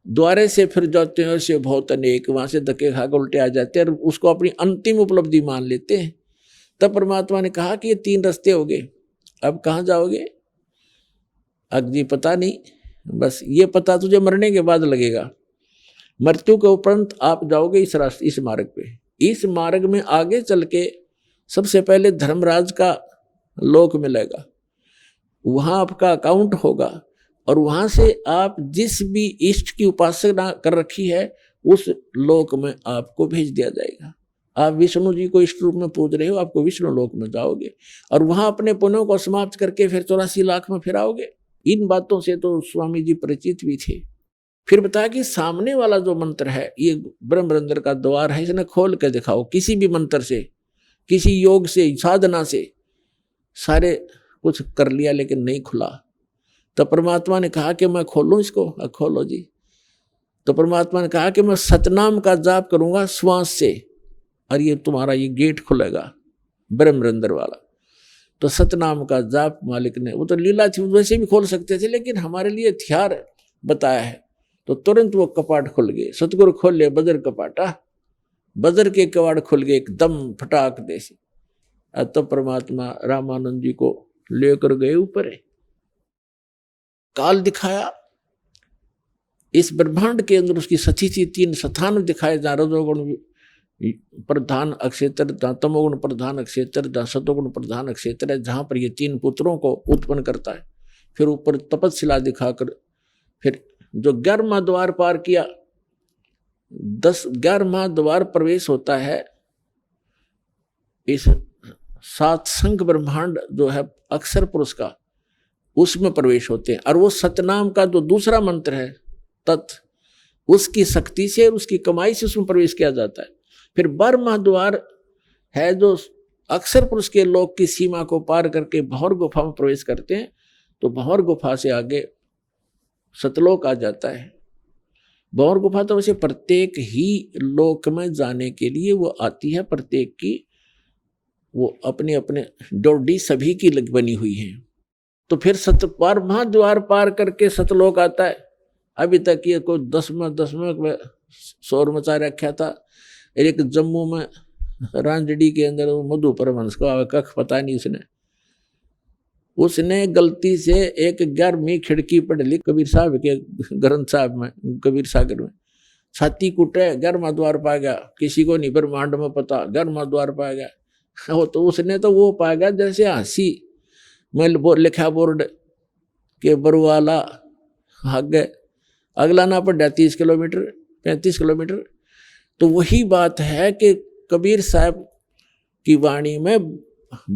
द्वारे से फिर जाते हैं से बहुत अनेक, वहां से धक्के खाकर उल्टे आ जाते हैं और उसको अपनी अंतिम उपलब्धि मान लेते हैं। तब परमात्मा ने कहा कि ये 3 रास्ते हो गए, अब कहाँ जाओगे? अग्नि पता नहीं, बस ये पता तुझे मरने के बाद लगेगा। मृत्यु के उपरांत आप जाओगे इस रास्ते, इस मार्ग पे। इस मार्ग में आगे चल के सबसे पहले धर्मराज का लोक मिलेगा, वहां आपका अकाउंट होगा और वहां से आप जिस भी इष्ट की उपासना कर रखी है उस लोक में आपको भेज दिया जाएगा। आप विष्णु जी को इष्ट रूप में पूज रहे हो, आपको विष्णु लोक में जाओगे और वहां अपने पुण्यों को समाप्त करके फिर 84 लाख में फिर आओगे। इन बातों से तो स्वामी जी परिचित भी थे। फिर बताया कि सामने वाला जो मंत्र है ये ब्रह्मरंध्र का द्वार है, इसने खोल के दिखाओ। किसी भी मंत्र से, किसी योग से, साधना से सारे कुछ कर लिया लेकिन नहीं खुला। तो परमात्मा ने कहा कि मैं खोलूं इसको? खोलो जी। तो परमात्मा ने कहा कि मैं सतनाम का जाप करूंगा श्वास से और ये तुम्हारा ये गेट खुलेगा ब्रह्मरंध्र वाला। तो सतनाम का जाप मालिक ने, वो तो लीला थी, वैसे भी खोल सकते थे लेकिन हमारे लिए हथियार बताया है, तो तुरंत वो कपाट खुल गए। सतगुरु खोल ले बजर कपाटा, बजर के कवाड़ खुल गए एकदम फटाक देसी। तो परमात्मा रामानंद जी को लेकर गए ऊपर, काल दिखाया। इस ब्रह्मांड के अंदर उसकी सती थी 3 स्थान दिखाए, जहाँ रजोगुण प्रधान अक्षेत्र, जहाँ तमोगुण प्रधान अक्षेत्र, जहाँ सतोगुण प्रधान अक्षेत्र है, जहाँ पर ये 3 पुत्रों को उत्पन्न करता है। फिर ऊपर तपस्शिला दिखाकर फिर जो 11वां द्वार पार किया, 11वां द्वार प्रवेश होता है इस 7 संख ब्रह्मांड जो है अक्षर पुरुष का, उसमें प्रवेश होते हैं। और वो सतनाम का जो दूसरा मंत्र है तत्, उसकी शक्ति से और उसकी कमाई से उसमें प्रवेश किया जाता है। फिर 12वां द्वार है जो अक्षर पुरुष के लोक की सीमा को पार करके भंवर गुफा में प्रवेश करते हैं, तो भंवर गुफा से आगे सतलोक आ जाता है। भंवर गुफा तो वैसे प्रत्येक ही लोक में जाने के लिए वो आती है, प्रत्येक की वो अपने अपने डोडी सभी की लग बनी हुई है। तो फिर 12वां द्वार पार करके सतलोक आता है। अभी तक ये कोई 10वें शोर मचा रखा था। एक जम्मू में रांजड़ी के अंदर मधु परमहंस को कख पता नहीं, उसने गलती से एक 11वीं खिड़की पढ़ ली कबीर साहब के ग्रंथ साहब में, कबीर सागर में। छाती कुटे 11वां द्वार पा गया, किसी को नहीं ब्रह्मांड में पता 11वां द्वार पा गया। वो तो उसने तो वो पा गया जैसे हंसी में लिखा बोर्ड के बरुवाला आगे अगला ना पड़ा 30 किलोमीटर 35 किलोमीटर। तो वही बात है कि कबीर साहब की वाणी में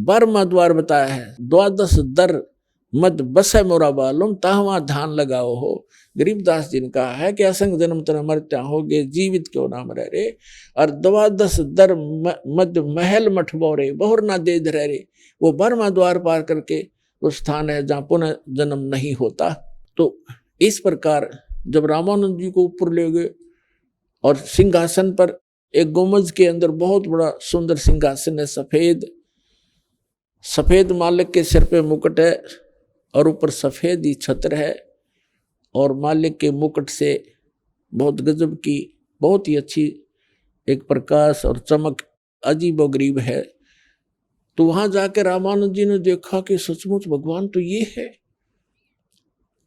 12वां द्वार बताया है, 12 दर मद बसे मोरा बालुम ताहवा धान लगाओ हो। गरीबदास जी ने कहा है कि असंग जन्म तना मरत्या होगे जीवित क्यों नाम रह रे, और 12 दर मद महल मठ बोरे बहुर ना दे रह रे। वो 12वां द्वार पार करके वो स्थान है जहाँ पुनः जन्म नहीं होता। तो इस प्रकार जब रामानंद जी को ऊपर ले गए और सिंहासन पर, एक गुंबज के अंदर बहुत बड़ा सुंदर सिंहासन है, सफेद मालिक के सिर पे मुकुट है और ऊपर सफेद ही छत्र है, और मालिक के मुकुट से बहुत गजब की, बहुत ही अच्छी एक प्रकाश और चमक अजीबोगरीब है। तो वहां जाकर रामानंद जी ने देखा कि सचमुच भगवान तो ये है।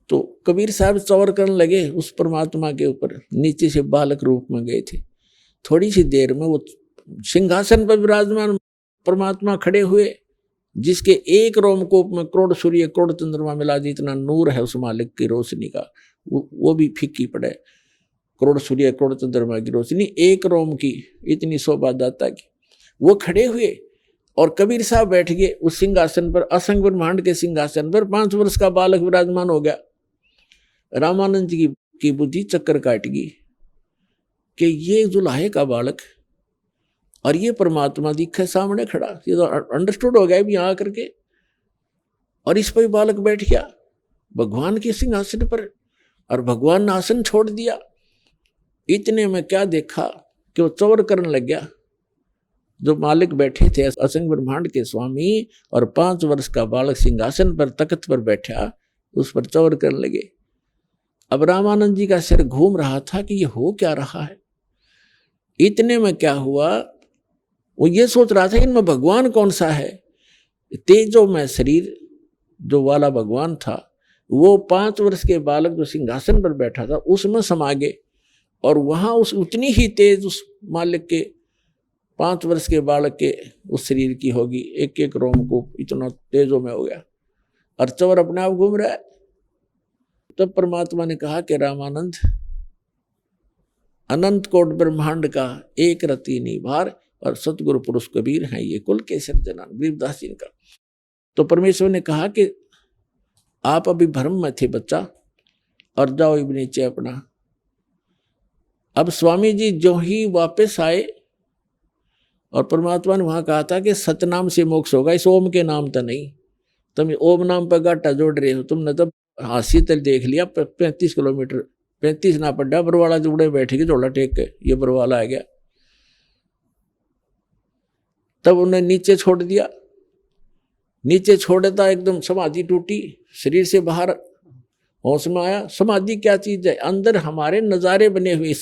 तो कबीर साहब चौर करने लगे उस परमात्मा के ऊपर, नीचे से बालक रूप में गए थे। थोड़ी सी देर में वो सिंहासन पर विराजमान परमात्मा खड़े हुए, जिसके एक रोमकूप में करोड़ सूर्य करोड़ चंद्रमा मिला जितना नूर है उस मालिक की रोशनी का, वो भी फीकी पड़े। करोड़ सूर्य करोड़ चंद्रमा की रोशनी एक रोम की, इतनी शोभा दाता की। वो खड़े हुए और कबीर साहब बैठ गए उस सिंहासन पर, असंग ब्रह्मांड के सिंहासन पर। 5 वर्ष का बालक विराजमान हो गया। रामानंद जी की बुद्धि चक्कर काट गई कि ये जुलाहे का बालक और ये परमात्मा दिखे सामने खड़ा, ये तो अंडरस्टूड हो गया भी यहाँ करके। और इस पर बालक बैठ गया भगवान के सिंहासन पर, और भगवान ने आसन छोड़ दिया। इतने में क्या देखा कि वो चौर करने लग गया। जो मालिक बैठे थे असंग ब्रह्मांड के स्वामी, और 5 वर्ष का बालक सिंहासन पर तख्त पर बैठा, उस पर चौर करने लगे। अब रामानंद जी का सिर घूम रहा था कि ये हो क्या रहा है। इतने में क्या हुआ, वो ये सोच रहा था इनमें भगवान कौन सा है। तेजो में शरीर जो वाला भगवान था वो 5 वर्ष के बालक जो सिंहासन पर बैठा था उसमें समा गए, और वहां उस उतनी ही तेज उस मालिक के 5 वर्ष के बालक के उस शरीर की होगी। एक एक रोम को इतना तेजों में हो गया, और चवर अपने आप घूम रहा है। तब परमात्मा ने कहा कि रामानंद, अनंत कोट ब्रह्मांड का एक रति निभार और सतगुरु पुरुष कबीर हैं ये कुल के सिरजना, गरीबदास जी का। तो परमेश्वर ने कहा कि आप अभी भ्रम में थे बच्चा, और जाओ अब नीचे अपना। अब स्वामी जी जो ही वापस आए, और परमात्मा ने वहां कहा था कि सतनाम से मोक्ष होगा, इस ओम के नाम तो नहीं। तुम ओम नाम पर गाटा जोड़ रहे हो, तुमने तब हासी तल देख लिया 35 किलोमीटर, 35 ना पड़ा, बरवाला जुड़े बैठे के झोला टेक के ये बरवाला आ गया। तब उन्हें नीचे छोड़ दिया, नीचे छोड़ता एकदम समाधि टूटी, शरीर से बाहर होश में आया। समाधि क्या चीज है, अंदर हमारे नजारे बने हुए,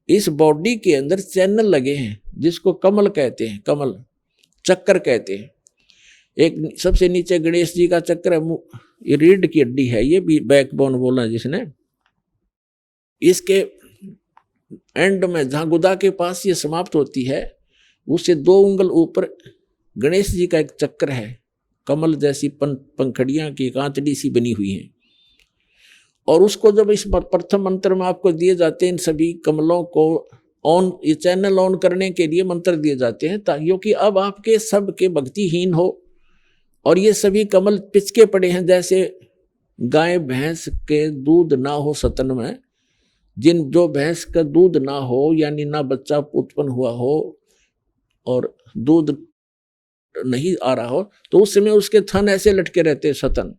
इस बॉडी के अंदर चैनल लगे हैं जिसको कमल कहते हैं, कमल चक्कर कहते हैं। एक सबसे नीचे गणेश जी का चक्र है, ये रीढ़ की हड्डी है, ये भी बैकबोन बोला जिसने। इसके एंड में जहां गुदा के पास ये समाप्त होती है, उससे 2 उंगल ऊपर गणेश जी का एक चक्र है, कमल जैसी पंखड़ियां की कांचड़ी सी बनी हुई हैं। और उसको जब इस प्रथम मंत्र में आपको दिए जाते हैं, इन सभी कमलों को ऑन, ये चैनल ऑन करने के लिए मंत्र दिए जाते हैं, क्योंकि अब आपके सब के भक्तिहीन हो और ये सभी कमल पिचके पड़े हैं, जैसे गाय भैंस के दूध ना हो सतन में, जो भैंस का दूध ना हो यानी ना बच्चा उत्पन्न हुआ हो और दूध नहीं आ रहा हो, तो उस समय उसके थन ऐसे लटके रहते हैं सतन,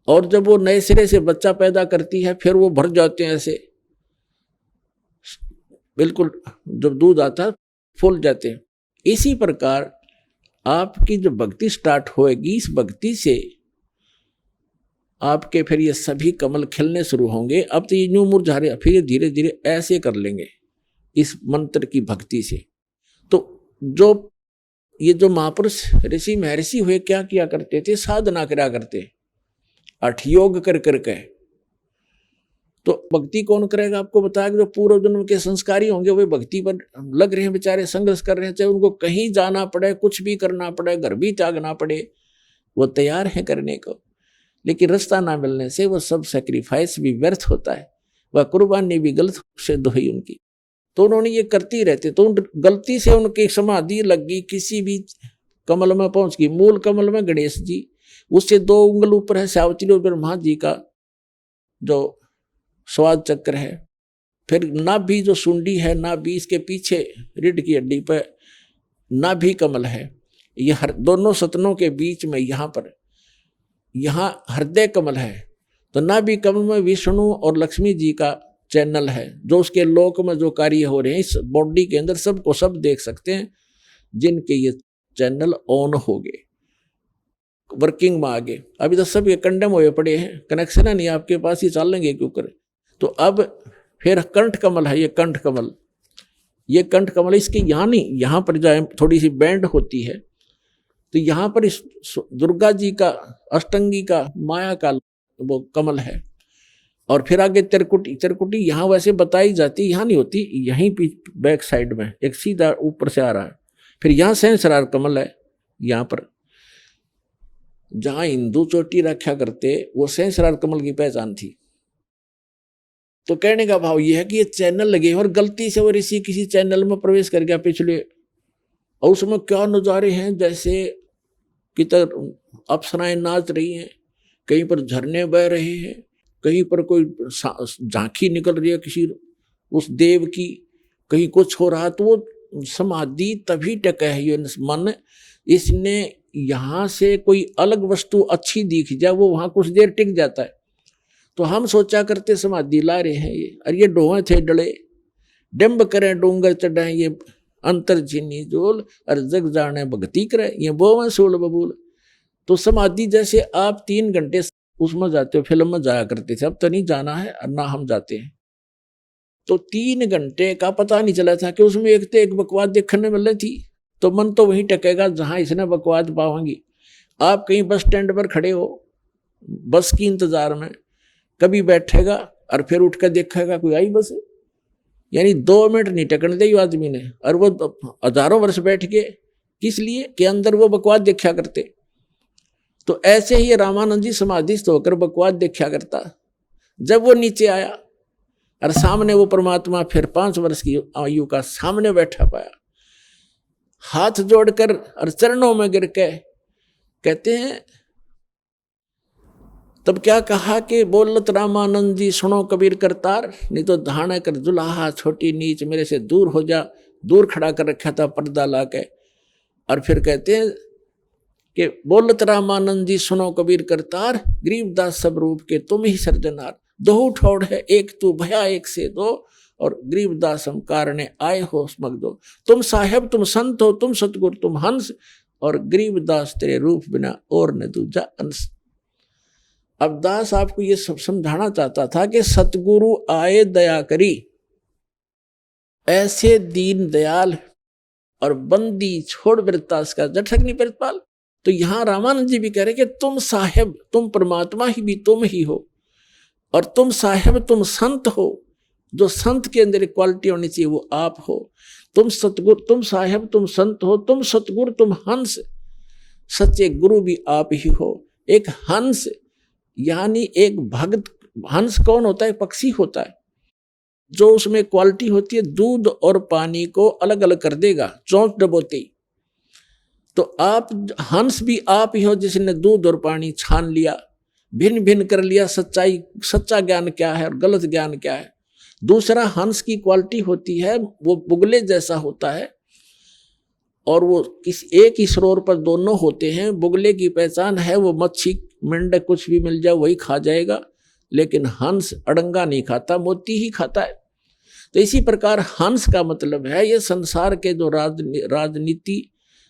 और जब वो नए सिरे से बच्चा पैदा करती है फिर वो भर जाते हैं ऐसे, बिल्कुल जब दूध आता है फूल जाते हैं। इसी प्रकार आपकी जो भक्ति स्टार्ट होएगी, इस भक्ति से आपके फिर ये सभी कमल खिलने शुरू होंगे। अब तो ये यूं मुरझा रहे, फिर ये धीरे धीरे ऐसे कर लेंगे इस मंत्र की भक्ति से। तो ये जो महापुरुष ऋषि महर्षि हुए क्या किया करते थे, साधना करा करते, अठयोग कर करके। तो भक्ति कौन करेगा, आपको बताया कि जो पूर्व जन्म के संस्कारी होंगे वे भक्ति पर लग रहे हैं, बेचारे संघर्ष कर रहे हैं, चाहे उनको कहीं जाना पड़े, कुछ भी करना पड़े, घर भी त्यागना पड़े, वो तैयार है करने को। लेकिन रास्ता ना मिलने से वो सब सेक्रीफाइस भी व्यर्थ होता है, वह कुर्बानी भी गलत सिद्ध हुई उनकी। तो उन्होंने ये करती रहते, तो गलती से उनकी समाधि लग गई, किसी भी कमल में पहुंच गई। मूल कमल में गणेश जी, उससे 2 उंगल ऊपर है सावित्री और ब्रह्मा जी का जो स्वाद चक्र है। फिर नाभि जो सुंडी है, नाभि इसके पीछे रीढ़ की हड्डी पर नाभि कमल है। ये दोनों सतनों के बीच में यहाँ हृदय कमल है। तो नाभि कमल में विष्णु और लक्ष्मी जी का चैनल है, जो उसके लोक में जो कार्य हो रहे हैं इस बॉडी के अंदर सबको सब देख सकते हैं, जिनके ये चैनल ऑन हो गए, वर्किंग में आ गए। अभी तो सब ये कंडम हुए पड़े हैं, कनेक्शन है नहीं आपके पास, ही चल लेंगे क्यों करे। तो अब फिर कंठ कमल है, ये कंठ कमल इसके यहाँ नहीं, यहाँ पर जाए थोड़ी सी बैंड होती है, तो यहाँ पर इस दुर्गा जी का, अष्टंगी का, माया का वो कमल है। और फिर आगे तिरकुटी यहाँ वैसे बताई जाती, यहाँ नहीं होती, यहीं बैक साइड में एक सीधा ऊपर से आ रहा है। फिर यहाँ सहस्रार कमल है, यहाँ पर जहाँ हिंदू चोटी रखा करते वो सहस्रार कमल की पहचान थी। तो कहने का भाव यह है कि ये चैनल लगे और गलती से वो ऋषि किसी चैनल में प्रवेश कर गया पिछले, और उसमें क्या नज़ारे हैं, जैसे कि अप्सराएं नाच रही हैं, कहीं पर झरने बह रहे हैं, कहीं पर कोई झांकी निकल रही है किसी उस देव की, कहीं कुछ हो रहा। तो वो समाधि तभी टका है ये मन, इसने यहाँ से कोई अलग वस्तु अच्छी दिख जाए वो वहाँ कुछ देर टिक जाता है। तो हम सोचा करते समाधि ला रहे हैं ये, अरे ये डोहे थे डले, डिम्ब करें डूंगर चढ़ाएं, ये अंतर झिनी जोल और जग जाने भक्ति करे, ये बोवें सोल बबूल। तो समाधि जैसे आप 3 घंटे उसमें जाते हो, फिल्म में जाया करते थे, अब तो नहीं जाना है और ना हम जाते हैं। तो 3 घंटे का पता नहीं चला था कि उसमें एक तो एक बकवास देखने मिल रही थी, तो मन तो वहीं टकेगा जहां इसने बकवास पाओगी। आप कहीं बस स्टैंड पर खड़े हो बस की इंतजार में, कभी बैठेगा और फिर उठ कर देखेगा कोई आई बस, यानी 2 मिनट नहीं टकने दे आदमी ने, और वो हजारों वर्ष बैठ के किस लिए कि अंदर वो बकवास देखा करते। तो ऐसे ही रामानंद जी समाधिस्थ होकर बकवास देखा करता। जब वो नीचे आया और सामने वो परमात्मा फिर 5 वर्ष की आयु का सामने बैठा पाया, हाथ जोड़कर और चरणों में गिर के कहते हैं, तब क्या कहा कि बोलत रामानंद जी सुनो कबीर करतार, नहीं तो धाने कर जुलाहा छोटी नीच मेरे से दूर हो जा। दूर खड़ा कर रखा था पर्दा ला के, और फिर कहते हैं कि बोलत रामानंद जी सुनो कबीर करतार, गरीबदास सब रूप के तुम ही सर्जनार। दो ठोड़ है एक तू भया एक से दो, और गरीबदास हम कारणे आए हो समझ दो। तुम साहेब तुम संत हो, तुम सतगुरु तुम हंस, और गरीबदास तेरे रूप बिना और न दूजा अंश। अब दास आपको ये सब समझाना चाहता था कि सतगुरु आए दया करी, ऐसे दीन दयाल और बंदी छोड़ वृत्तास का जठक नहीं प्रतिपाल। तो यहां रामानंद जी भी कह रहे कि तुम साहेब तुम परमात्मा ही भी तुम ही हो, और तुम साहेब तुम संत हो, जो संत के अंदर क्वालिटी होनी चाहिए वो आप हो। तुम सतगुरु तुम साहेब तुम संत हो, तुम सतगुरु तुम हंस, सच्चे गुरु भी आप ही हो। एक हंस यानी एक भक्त, हंस कौन होता है? पक्षी होता है, जो उसमें क्वालिटी होती है दूध और पानी को अलग अलग कर देगा चोंच डबोते ही। तो आप हंस भी आप ही हो जिसने दूध और पानी छान लिया, भिन्न भिन्न कर लिया सच्चाई, सच्चा ज्ञान क्या है और गलत ज्ञान क्या है। दूसरा हंस की क्वालिटी होती है वो बुगले जैसा होता है, और वो किस एक ही सरोवर पर दोनों होते हैं। बुगले की पहचान है वो मच्छी मेंढक कुछ भी मिल जाए वही खा जाएगा, लेकिन हंस अड़ंगा नहीं खाता, मोती ही खाता है। तो इसी प्रकार हंस का मतलब है ये संसार के जो राजनीति,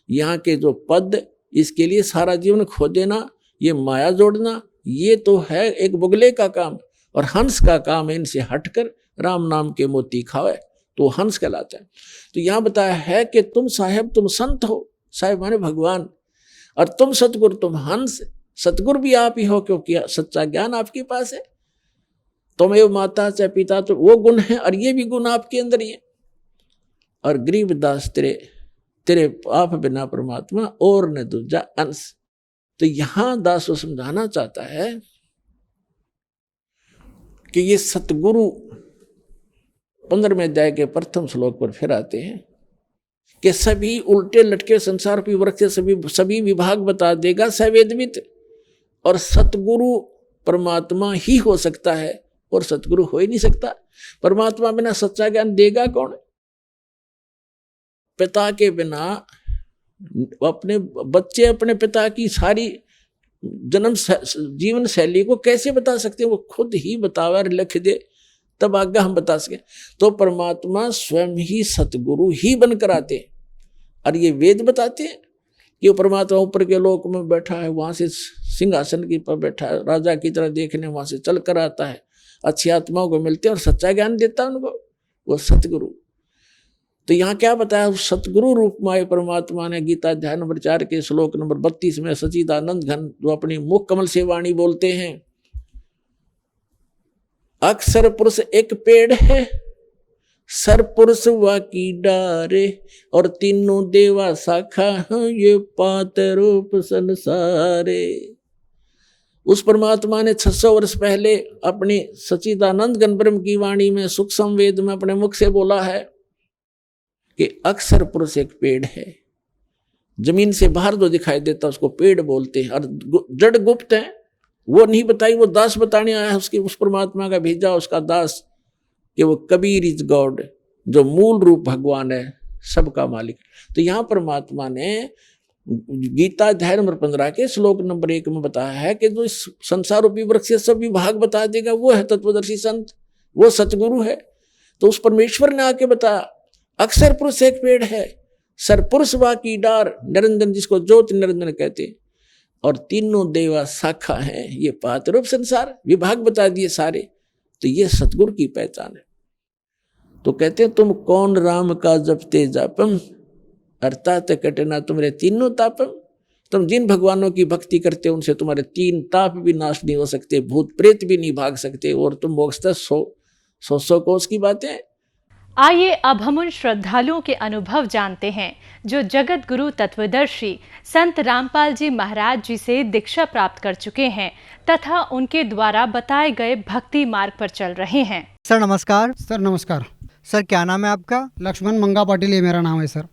यहाँ के जो पद, इसके लिए सारा जीवन खो देना, ये माया जोड़ना, ये तो है एक बुगले का काम। और हंस का काम है इनसे हटकर राम नाम के मोती खावे, तो हंस कहलाता है। तो यहाँ बताया है कि तुम साहेब तुम संत हो, साहेब माने भगवान, और तुम सतगुरु तुम हंस, सतगुरु भी आप ही हो क्योंकि सच्चा ज्ञान आपके पास है। तुम एवं माता चाहे पिता, तो वो गुण है और ये भी गुण आपके अंदर ही है। और गरीबदास तेरे आप बिना परमात्मा और न दूजा अंश। तो यहां दास को समझाना चाहता है कि ये सतगुरु 15वें अध्याय के प्रथम श्लोक पर फिर आते हैं कि सभी उल्टे लटके संसार की वृक्ष सभी विभाग बता देगा सवेदवित, और सतगुरु परमात्मा ही हो सकता है और सतगुरु हो ही नहीं सकता। परमात्मा बिना सच्चा ज्ञान देगा कौन? पिता के बिना अपने बच्चे अपने पिता की सारी जन्म जीवन शैली को कैसे बता सकते हैं? वो खुद ही बतावे और लिख दे तब आज्ञा हम बता सके। तो परमात्मा स्वयं ही सतगुरु ही बनकर आते हैं, और ये वेद बताते हैं कि वो परमात्मा ऊपर के लोक में बैठा है, वहां से सिंहासन की पर बैठा है, राजा की तरह देखने वहां से चल कर आता है, अच्छी आत्माओं को मिलते हैं और सच्चा ज्ञान देता है उनको, वो सतगुरु। तो यहाँ क्या बताया? सतगुरु रूप में आए परमात्मा ने गीता अध्याय नंबर 4 के श्लोक नंबर 32 में सच्चिदानंद घन जो अपनी मुख कमल से वाणी बोलते हैं, अक्षर पुरुष एक पेड़ है, सर पुरुष वा की डारे, और तीनों देवा शाखा हैं ये पात रूप संसारे। उस परमात्मा ने 600 वर्ष पहले अपनी सच्चिदानंद घन ब्रह्म की वाणी में सुख संवेद में अपने मुख से बोला है कि अक्षर पुरुष एक पेड़ है, जमीन से बाहर जो दिखाई देता उसको पेड़ बोलते हैं, और जड़ गुप्त है वो नहीं बताई, वो दास बताने आया उसके, उस परमात्मा का भेजा उसका दास कि वो कबीर इज गॉड, जो मूल रूप भगवान है, सबका मालिक। तो यहाँ परमात्मा ने गीता अध्याय नंबर 15 के श्लोक नंबर 1 में बताया है कि जो इस संसार रूपी वृक्ष से सब विभाग बता देगा वो है तत्वदर्शी संत, वो सतगुरु है। तो उस परमेश्वर ने आके बताया अक्षर पुरुष एक पेड़ है, सर पुरुष वा की डार, निरंजन जिसको ज्योत निरंजन कहते, और तीनों देवा शाखा हैं, ये पातरूप संसार विभाग बता दिए सारे। तो ये सतगुरु की पहचान है। तो कहते हैं तुम कौन राम का जपते जापम, अर्थात कटे ना तुम्हारे तीनों तापम। तुम जिन भगवानों की भक्ति करते हो उनसे तुम्हारे तीन ताप भी नाश नहीं हो सकते, भूत प्रेत भी नहीं भाग सकते, और तुम मोक्ष तक 100 कोस की बातें। आइए अब हम उन श्रद्धालुओं के अनुभव जानते हैं जो जगत गुरु तत्वदर्शी संत रामपाल जी महाराज जी से दीक्षा प्राप्त कर चुके हैं तथा उनके द्वारा बताए गए भक्ति मार्ग पर चल रहे हैं। सर नमस्कार। सर नमस्कार। सर क्या नाम है आपका? लक्ष्मण मंगा पाटिल, ये मेरा नाम है सर।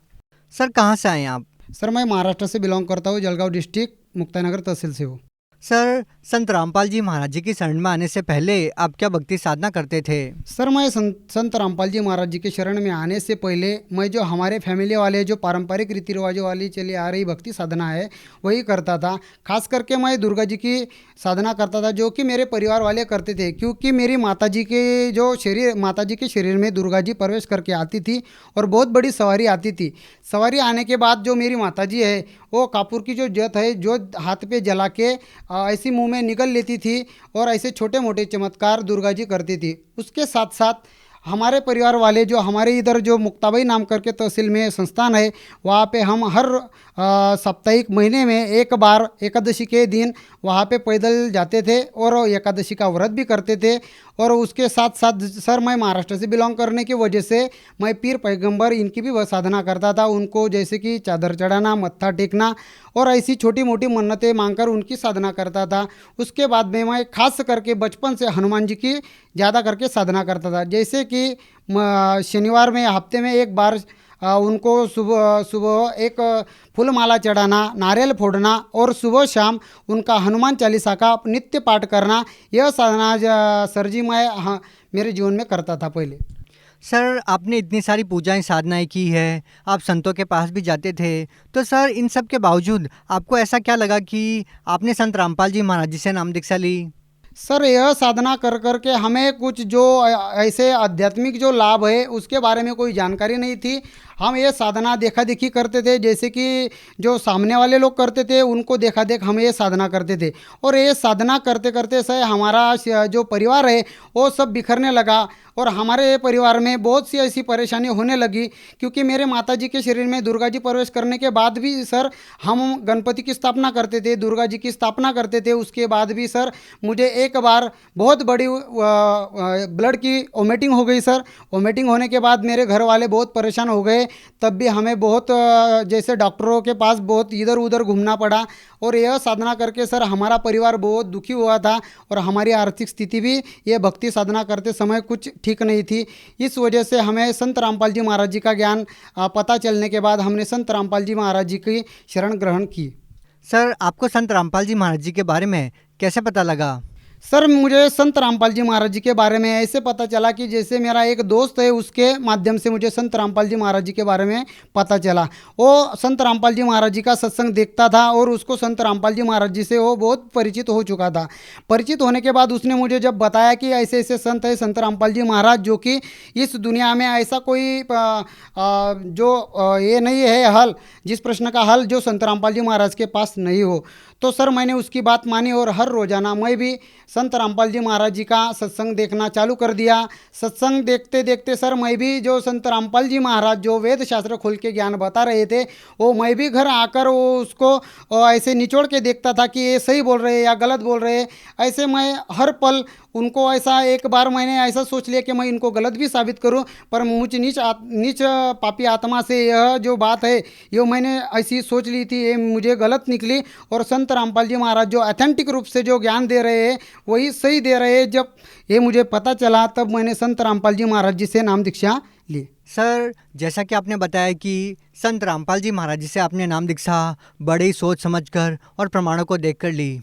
सर कहाँ से आए हैं आप? सर मैं महाराष्ट्र से बिलोंग करता हूँ, जलगांव डिस्ट्रिक्ट, मुक्ताईनगर तहसील से हूँ। सर संत रामपाल जी महाराज जी की शरण में आने से पहले आप क्या भक्ति साधना करते थे? सर मैं संत रामपाल जी महाराज जी के शरण में आने से पहले मैं जो हमारे फैमिली वाले जो पारंपरिक रीति रिवाजों वाली चली आ रही भक्ति साधना है वही करता था। खास करके मैं दुर्गा जी की साधना करता था, जो कि मेरे परिवार वाले करते थे, क्योंकि मेरी माता जी के शरीर में दुर्गा जी प्रवेश करके आती थी और बहुत बड़ी सवारी आती थी। सवारी आने के बाद जो मेरी माता जी है वो कापूर की जो जोत है, जो हाथ पे जला के ऐसी मुंह में निकल लेती थी और ऐसे छोटे मोटे चमत्कार दुर्गा जी करती थी। उसके साथ साथ हमारे परिवार वाले जो हमारे इधर जो मुक्ताबाई नाम करके तहसील में संस्थान है, वहाँ पे हम हर साप्ताहिक महीने में एक बार एकादशी के दिन वहाँ पे पैदल जाते थे और एकादशी का व्रत भी करते थे। और उसके साथ साथ सर मैं महाराष्ट्र से बिलोंग करने की वजह से मैं पीर पैगंबर इनकी भी वह साधना करता था। उनको जैसे कि चादर चढ़ाना, मत्था टेकना और ऐसी छोटी मोटी मन्नतें मांगकर उनकी साधना करता था। उसके बाद में मैं खास करके बचपन से हनुमान जी की ज़्यादा करके साधना करता था। जैसे कि शनिवार में हफ्ते में एक बार उनको सुबह एक फूलमाला चढ़ाना, नारियल फोड़ना और सुबह शाम उनका हनुमान चालीसा का नित्य पाठ करना, यह साधना सर जी मैं मेरे जीवन में करता था पहले। सर आपने इतनी सारी पूजाएं साधनाएं की है, आप संतों के पास भी जाते थे, तो सर इन सब के बावजूद आपको ऐसा क्या लगा कि आपने संत रामपाल जी महाराज जी से नाम दीक्षा ली? सर यह साधना कर कर के हमें कुछ जो ऐसे आध्यात्मिक जो लाभ है उसके बारे में कोई जानकारी नहीं थी। हम ये साधना देखा देखी करते थे, जैसे कि जो सामने वाले लोग करते थे उनको देखा देख हम ये साधना करते थे। और ये साधना करते करते से हमारा जो परिवार है वो सब बिखरने लगा और हमारे परिवार में बहुत सी ऐसी परेशानी होने लगी, क्योंकि मेरे माताजी के शरीर में दुर्गा जी प्रवेश करने के बाद भी सर हम गणपति की स्थापना करते थे, दुर्गा जी की स्थापना करते थे। उसके बाद भी सर मुझे एक बार बहुत बड़ी ब्लड की वोमिटिंग हो गई सर। वोमिटिंग होने के बाद मेरे घर वाले बहुत परेशान हो गए, तब भी हमें बहुत जैसे डॉक्टरों के पास बहुत इधर उधर घूमना पड़ा। और यह साधना करके सर हमारा परिवार बहुत दुखी हुआ था और हमारी आर्थिक स्थिति भी ये भक्ति साधना करते समय कुछ ठीक नहीं थी। इस वजह से हमें संत रामपाल जी महाराज जी का ज्ञान पता चलने के बाद हमने संत रामपाल जी महाराज जी की शरण ग्रहण की। सर आपको संत रामपाल जी महाराज जी के बारे में कैसे पता लगा? सर मुझे संत रामपाल जी महाराज जी के बारे में ऐसे पता चला कि जैसे मेरा एक दोस्त है उसके माध्यम से मुझे संत रामपाल जी महाराज जी के बारे में पता चला। वो संत रामपाल जी महाराज जी का सत्संग देखता था और उसको संत रामपाल जी महाराज जी से वो बहुत परिचित हो चुका था। परिचित होने के बाद उसने मुझे जब बताया कि ऐसे ऐसे संत है संत रामपाल जी महाराज, जो कि इस दुनिया में ऐसा कोई जो ये नहीं है हल, जिस प्रश्न का हल जो संत रामपाल जी महाराज के पास नहीं हो, तो सर मैंने उसकी बात मानी और हर रोज़ाना मैं भी संत रामपाल जी महाराज जी का सत्संग देखना चालू कर दिया। सत्संग देखते देखते सर मैं भी जो संत रामपाल जी महाराज जो वेद शास्त्र खोल के ज्ञान बता रहे थे वो मैं भी घर आकर वो उसको ऐसे निचोड़ के देखता था कि ये सही बोल रहे या गलत बोल रहे। ऐसे मैं हर पल उनको ऐसा, एक बार मैंने ऐसा सोच लिया कि मैं इनको गलत भी साबित करूं, पर मुझ नीच पापी आत्मा से यह जो बात है ये मैंने ऐसी सोच ली थी, ये मुझे गलत निकली। और संत रामपाल जी महाराज जो ऑथेंटिक रूप से जो ज्ञान दे रहे हैं वही सही दे रहे हैं। जब ये मुझे पता चला तब मैंने संत रामपाल जी महाराज जी से नाम दीक्षा ली। सर जैसा कि आपने बताया कि संत रामपाल जी महाराज जी से आपने नाम दीक्षा बड़े ही सोच समझकर और प्रमाणों को देखकर ली,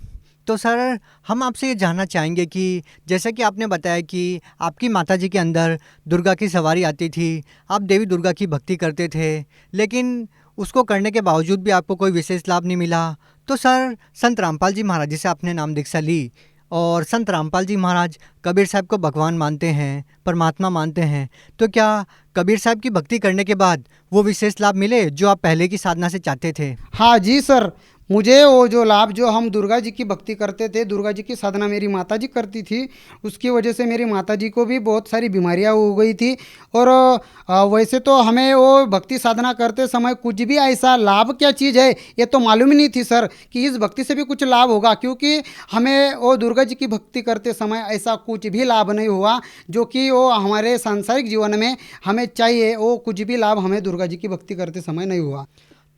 तो सर हम आपसे ये जानना चाहेंगे कि जैसा कि आपने बताया कि आपकी माताजी के अंदर दुर्गा की सवारी आती थी, आप देवी दुर्गा की भक्ति करते थे, लेकिन उसको करने के बावजूद भी आपको कोई विशेष लाभ नहीं मिला। तो सर संत रामपाल जी महाराज जी से आपने नाम दीक्षा ली और संत रामपाल जी महाराज कबीर साहब को भगवान मानते हैं, परमात्मा मानते हैं, तो क्या कबीर साहब की भक्ति करने के बाद वो विशेष लाभ मिले जो आप पहले की साधना से चाहते थे? हाँ जी सर, मुझे वो जो लाभ जो हम दुर्गा जी की भक्ति करते थे, दुर्गा जी की साधना मेरी माता जी करती थी, उसकी वजह से मेरी माता जी को भी बहुत सारी बीमारियां हो गई थी। और वैसे तो हमें वो भक्ति साधना करते समय कुछ भी ऐसा लाभ क्या चीज़ है ये तो मालूम ही नहीं थी सर कि इस भक्ति से भी कुछ लाभ होगा, क्योंकि हमें वो दुर्गा जी की भक्ति करते समय ऐसा कुछ भी लाभ नहीं हुआ जो कि वो हमारे सांसारिक जीवन में हमें चाहिए, वो कुछ भी लाभ हमें दुर्गा जी की भक्ति करते समय नहीं हुआ।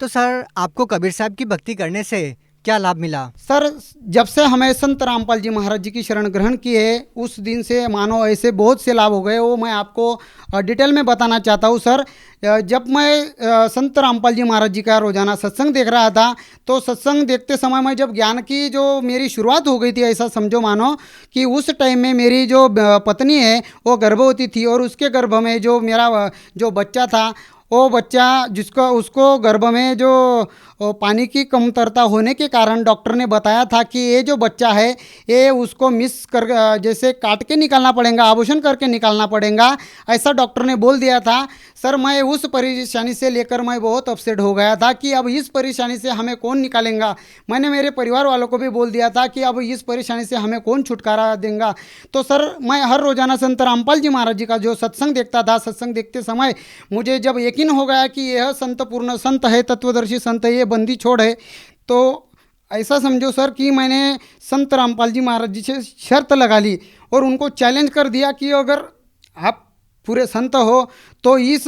तो सर आपको कबीर साहब की भक्ति करने से क्या लाभ मिला? सर जब से हमें संत रामपाल जी महाराज जी की शरण ग्रहण की है उस दिन से मानो ऐसे बहुत से लाभ हो गए, वो मैं आपको डिटेल में बताना चाहता हूँ सर। जब मैं संत रामपाल जी महाराज जी का रोजाना सत्संग देख रहा था तो सत्संग देखते समय मैं जब ज्ञान की जो मेरी शुरुआत हो गई थी, ऐसा समझो मानो कि उस टाइम में मेरी जो पत्नी है वो गर्भवती थी और उसके गर्भ में जो मेरा जो बच्चा था, वो बच्चा जिसको उसको गर्भ में जो पानी की कमतरता होने के कारण डॉक्टर ने बताया था कि ये जो बच्चा है ये उसको मिस कर जैसे काट के निकालना पड़ेगा, आभूषण करके निकालना पड़ेगा, ऐसा डॉक्टर ने बोल दिया था। सर मैं उस परेशानी से लेकर मैं बहुत अपसेट हो गया था कि अब इस परेशानी से हमें कौन निकालेगा। मैंने मेरे परिवार वालों को भी बोल दिया था कि अब इस परेशानी से हमें कौन छुटकारा देगा। तो सर मैं हर रोज़ाना संत रामपाल जी महाराज जी का जो सत्संग देखता था, सत्संग देखते समय मुझे जब यकीन हो गया कि यह संत पूर्ण संत है, तत्वदर्शी संत है, ये बंदी छोड़ है, तो ऐसा समझो सर कि मैंने संत रामपाल जी महाराज जी से शर्त लगा ली और उनको चैलेंज कर दिया कि अगर आप पूरे संत हो तो इस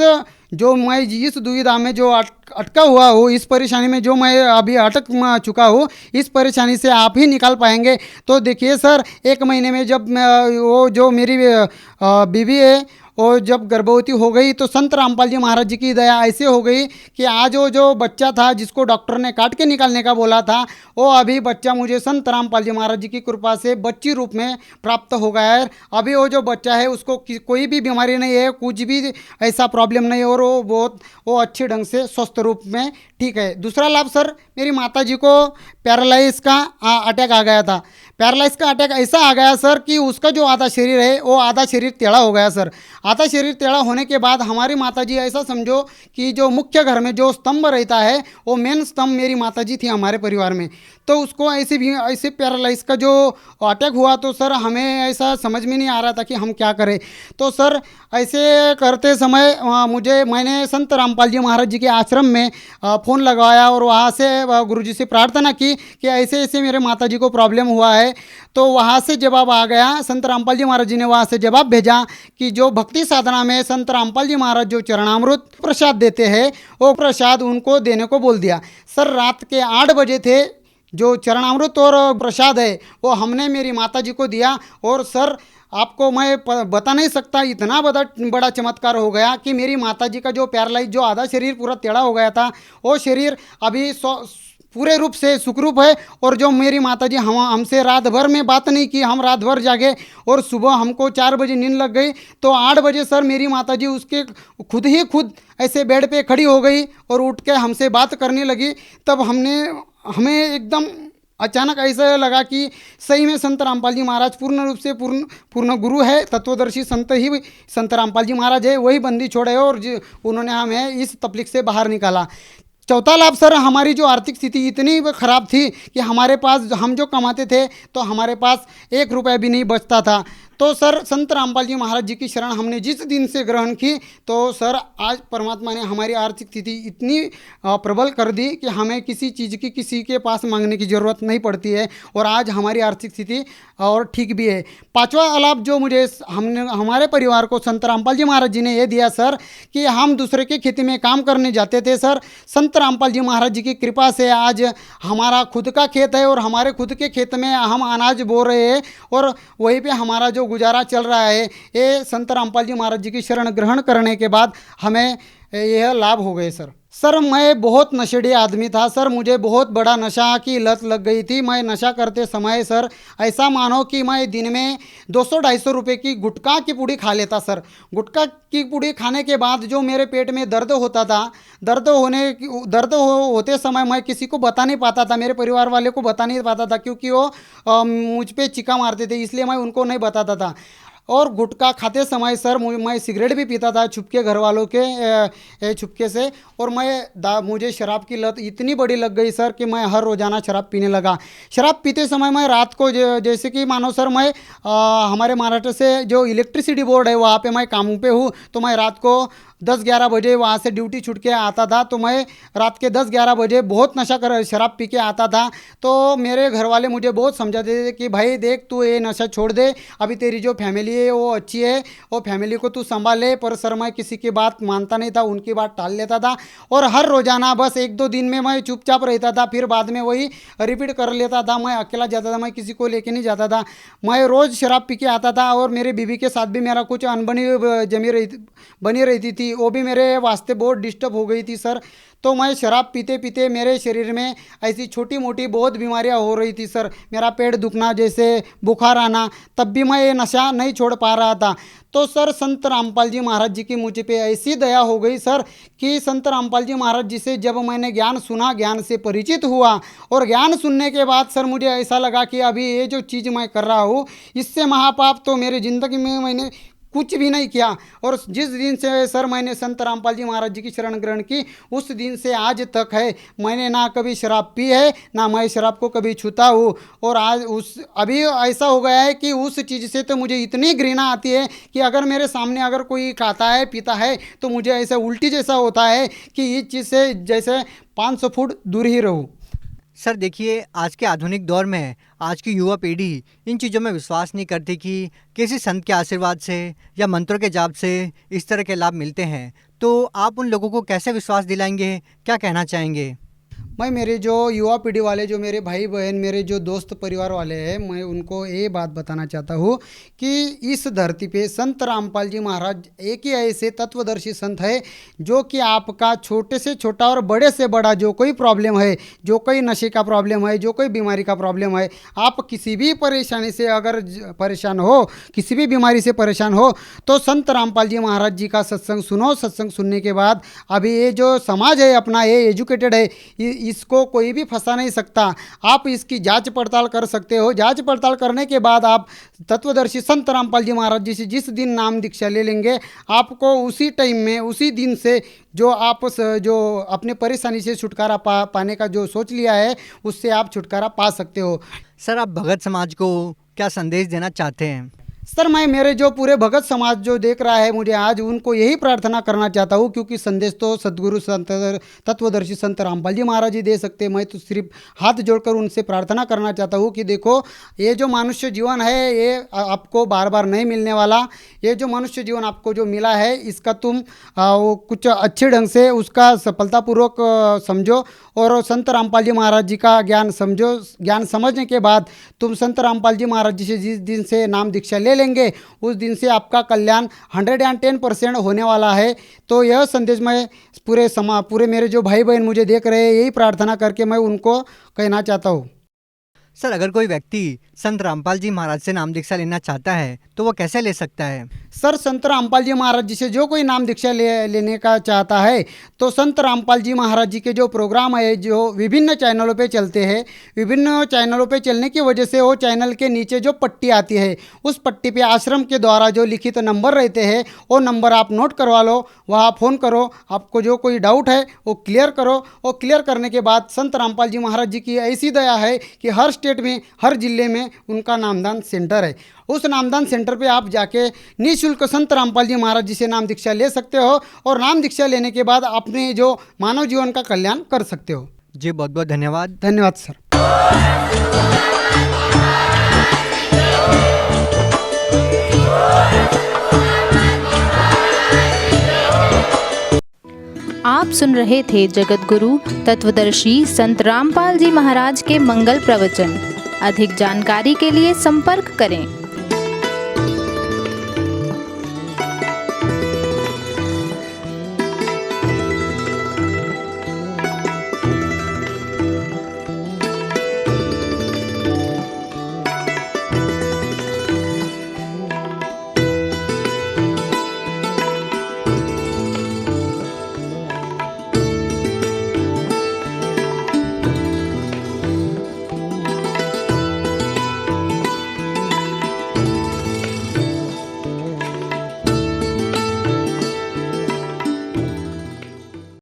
जो मैं इस दुविधा में जो अटका हुआ हो, इस परेशानी में जो मैं अभी अटक चुका हूँ, इस परेशानी से आप ही निकाल पाएंगे। तो देखिए सर 1 महीने में जब वो जो मेरी बीवी है और जब गर्भवती हो गई तो संत रामपाल जी महाराज जी की दया ऐसे हो गई कि आज वो जो बच्चा था जिसको डॉक्टर ने काट के निकालने का बोला था, वो अभी बच्चा मुझे संत रामपाल जी महाराज जी की कृपा से बच्ची रूप में प्राप्त हो गया है। अभी वो जो बच्चा है उसको कोई भी बीमारी नहीं है, कुछ भी ऐसा प्रॉब्लम नहीं है और वो अच्छे ढंग से स्वस्थ रूप में ठीक है। दूसरा लाभ सर, मेरी माता जी को पैरालाइज का अटैक आ गया था। पैरालाइज का अटैक ऐसा आ गया सर कि उसका जो आधा शरीर है वो आधा शरीर टेढ़ा हो गया सर। आधा शरीर टेढ़ा होने के बाद हमारी माताजी ऐसा समझो कि जो मुख्य घर में जो स्तंभ रहता है वो मेन स्तंभ मेरी माताजी थी हमारे परिवार में। तो उसको ऐसे पैरालाइज का जो अटैक हुआ तो सर हमें ऐसा समझ में नहीं आ रहा था कि हम क्या करें। तो सर ऐसे करते समय मैंने संत रामपाल जी महाराज जी के आश्रम में फ़ोन लगवाया और वहाँ से गुरुजी से प्रार्थना की कि ऐसे ऐसे मेरे माताजी को प्रॉब्लम हुआ है। तो वहाँ से जवाब आ गया, संत रामपाल जी महाराज जी ने वहाँ से जवाब भेजा कि जो भक्ति साधना में संत रामपाल जी महाराज जो चरणामृत प्रसाद देते हैं वो प्रसाद उनको देने को बोल दिया। सर रात के 8 बजे थे, जो चरणामृत और प्रसाद है वो हमने मेरी माता जी को दिया और सर आपको मैं बता नहीं सकता, इतना बड़ा चमत्कार हो गया कि मेरी माताजी का जो पैरालाइज जो आधा शरीर पूरा टेढ़ा हो गया था वो शरीर अभी पूरे रूप से सुखरूप है। और जो मेरी माताजी हमसे रात भर में बात नहीं की, हम रात भर जागे और सुबह हमको 4 बजे नींद लग गई तो 8 बजे सर मेरी माताजी उसके खुद ऐसे बेड पे खड़ी हो गई और उठ के हमसे बात करने लगी। तब हमें एकदम अचानक ऐसा लगा कि सही में संत रामपाल जी महाराज पूर्ण रूप से पूर्ण गुरु है, तत्वदर्शी संत ही संत रामपाल जी महाराज है, वही बंदी छोड़े और उन्होंने हमें इस तकलीफ से बाहर निकाला। चौथा लाभ सर, हमारी जो आर्थिक स्थिति इतनी ख़राब थी कि हमारे पास हम जो कमाते थे तो हमारे पास 1 रुपया भी नहीं बचता था। तो सर संत रामपाल जी महाराज जी की शरण हमने जिस दिन से ग्रहण की तो सर आज परमात्मा ने हमारी आर्थिक स्थिति इतनी प्रबल कर दी कि हमें किसी चीज़ की किसी के पास मांगने की ज़रूरत नहीं पड़ती है और आज हमारी आर्थिक स्थिति और ठीक भी है। 5वां लाभ जो हमारे परिवार को संत रामपाल जी महाराज जी ने ये दिया सर कि हम दूसरे के खेती में काम करने जाते थे सर, संत रामपाल जी महाराज जी की कृपा से आज हमारा खुद का खेत है और हमारे खुद के खेत में हम अनाज बो रहे हैं और वहीं पे हमारा जो गुजारा चल रहा है। ये संत रामपाल जी महाराज जी की शरण ग्रहण करने के बाद हमें यह लाभ हो गए सर। सर मैं बहुत नशेड़ी आदमी था सर, मुझे बहुत बड़ा नशा की लत लग गई थी। मैं नशा करते समय सर ऐसा मानो कि मैं दिन में 200-250 रुपये की गुटखा की पूड़ी खा लेता सर। गुटखा की पूड़ी खाने के बाद जो मेरे पेट में दर्द होता था, दर्द होते समय मैं किसी को बता नहीं पाता था, मेरे परिवार वाले को बता नहीं पाता था क्योंकि वो मुझ पे चिका मारते थे, इसलिए मैं उनको नहीं बताता था। और गुटखा खाते समय सर मैं सिगरेट भी पीता था छुपके घर वालों के छुपके से। और मुझे शराब की लत इतनी बड़ी लग गई सर कि मैं हर रोज़ाना शराब पीने लगा। शराब पीते समय मैं रात को जैसे कि मानो सर मैं हमारे महाराष्ट्र से जो इलेक्ट्रिसिटी बोर्ड है वहाँ पे मैं काम पे हूँ, तो मैं रात को 10-11 बजे वहाँ से ड्यूटी छूट के आता था। तो मैं रात के 10-11 बजे बहुत नशा कर शराब पी के आता था। तो मेरे घर वाले मुझे बहुत समझाते थे कि भाई देख तू ये नशा छोड़ दे, अभी तेरी जो फैमिली है वो अच्छी है, वो फैमिली को तू संभाल ले। पर सर मैं किसी की बात मानता नहीं था, उनकी बात टाल लेता था और हर रोज़ाना बस 1-2 दिन में मैं चुपचाप रहता था, फिर बाद में वही रिपीट कर लेता था। मैं अकेला जाता था, मैं किसी को लेके नहीं जाता था। मैं रोज़ शराब पी के आता था और मेरे बीवी के साथ भी मेरा कुछ अनबनी बनी रहती थी, वो भी मेरे वास्ते बहुत डिस्टर्ब हो गई थी सर। तो मैं शराब पीते पीते मेरे शरीर में ऐसी छोटी मोटी बहुत बीमारियां हो रही थी सर। मेरा पेट दुखना, जैसे बुखार आना, तब भी मैं ये नशा नहीं छोड़ पा रहा था। तो सर संत रामपाल जी महाराज जी की मुझ पे ऐसी दया हो गई सर कि संत रामपाल जी महाराज जी से जब मैंने ज्ञान सुना, ज्ञान से परिचित हुआ, और ज्ञान सुनने के बाद सर मुझे ऐसा लगा कि अभी ये जो चीज़ मैं कर रहा हूँ इससे महापाप तो मेरी ज़िंदगी में मैंने कुछ भी नहीं किया। और जिस दिन से सर मैंने संत रामपाल जी महाराज जी की शरण ग्रहण की, उस दिन से आज तक है मैंने ना कभी शराब पी है, ना मैं शराब को कभी छूता हूँ। और आज अभी ऐसा हो गया है कि उस चीज़ से तो मुझे इतनी घृणा आती है कि अगर मेरे सामने अगर कोई खाता है पीता है तो मुझे ऐसा उल्टी जैसा होता है कि इस चीज़ से जैसे 500 फुट दूर ही रहूँ। सर देखिए, आज के आधुनिक दौर में आज की युवा पीढ़ी इन चीज़ों में विश्वास नहीं करती कि किसी संत के आशीर्वाद से या मंत्रों के जाप से इस तरह के लाभ मिलते हैं। तो आप उन लोगों को कैसे विश्वास दिलाएंगे, क्या कहना चाहेंगे? मैं मेरे जो युवा पीढ़ी वाले, जो मेरे भाई बहन, मेरे जो दोस्त परिवार वाले हैं, मैं उनको ये बात बताना चाहता हूँ कि इस धरती पे संत रामपाल जी महाराज एक ही ऐसे तत्वदर्शी संत है जो कि आपका छोटे से छोटा और बड़े से बड़ा जो कोई प्रॉब्लम है, जो कोई नशे का प्रॉब्लम है, जो कोई बीमारी का प्रॉब्लम है, आप किसी भी परेशानी से अगर परेशान हो, किसी भी बीमारी से परेशान हो, तो संत रामपाल जी महाराज जी का सत्संग सुनो। सत्संग सुनने के बाद अभी ये जो समाज है अपना, ये एजुकेटेड है, इसको कोई भी फंसा नहीं सकता। आप इसकी जांच पड़ताल कर सकते हो। जांच पड़ताल करने के बाद आप तत्वदर्शी संत रामपाल जी महाराज जी से जिस दिन नाम दीक्षा ले लेंगे, आपको उसी टाइम में, उसी दिन से जो आप जो अपने परेशानी से छुटकारा पाने का जो सोच लिया है, उससे आप छुटकारा पा सकते हो। सर आप भगत समाज को क्या संदेश देना चाहते हैं? सर मैं मेरे जो पूरे भगत समाज जो देख रहा है मुझे आज, उनको यही प्रार्थना करना चाहता हूँ, क्योंकि संदेश तो सदगुरु संत तत्वदर्शी संत रामपाल जी महाराज जी दे सकते हैं। मैं तो सिर्फ हाथ जोड़कर उनसे प्रार्थना करना चाहता हूँ कि देखो, ये जो मनुष्य जीवन है ये आपको बार बार नहीं मिलने वाला। ये जो मनुष्य जीवन आपको जो मिला है, इसका तुम वो कुछ अच्छे ढंग से उसका सफलतापूर्वक समझो और संत रामपाल जी महाराज जी का ज्ञान समझो। ज्ञान समझने के बाद तुम संत रामपाल जी महाराज जी से जिस दिन से नाम दीक्षा ले लेंगे, उस दिन से आपका कल्याण 110% होने वाला है। तो यह संदेश मैं पूरे मेरे जो भाई बहन मुझे देख रहे हैं, यही प्रार्थना करके मैं उनको कहना चाहता हूँ। सर अगर कोई व्यक्ति संत रामपाल जी महाराज से नाम दीक्षा लेना चाहता है तो वो कैसे ले सकता है? सर संत रामपाल जी महाराज जी से जो कोई नाम दीक्षा लेने का चाहता है तो संत रामपाल जी महाराज जी के जो प्रोग्राम है, जो विभिन्न चैनलों पे चलते हैं, विभिन्न चैनलों पे चलने की वजह से वो चैनल के नीचे जो पट्टी आती है, उस पट्टी पे आश्रम के द्वारा जो लिखित नंबर रहते हैं, वो नंबर आप नोट करवा लो, वहाँ फ़ोन करो, आपको जो कोई डाउट है वो क्लियर करो। वो क्लियर करने के बाद संत रामपाल जी महाराज जी की ऐसी दया है कि हर स्टेट में, हर जिले में उनका नामदान सेंटर है। उस नामदान सेंटर पे आप जाके निःशुल्क संत रामपाल जी महाराज जी से नाम दीक्षा ले सकते हो और नाम दीक्षा लेने के बाद अपने जो मानव जीवन का कल्याण कर सकते हो। जी बहुत बहुत धन्यवाद। धन्यवाद सर। आप सुन रहे थे जगत गुरु तत्वदर्शी संत रामपाल जी महाराज के मंगल प्रवचन। अधिक जानकारी के लिए संपर्क करें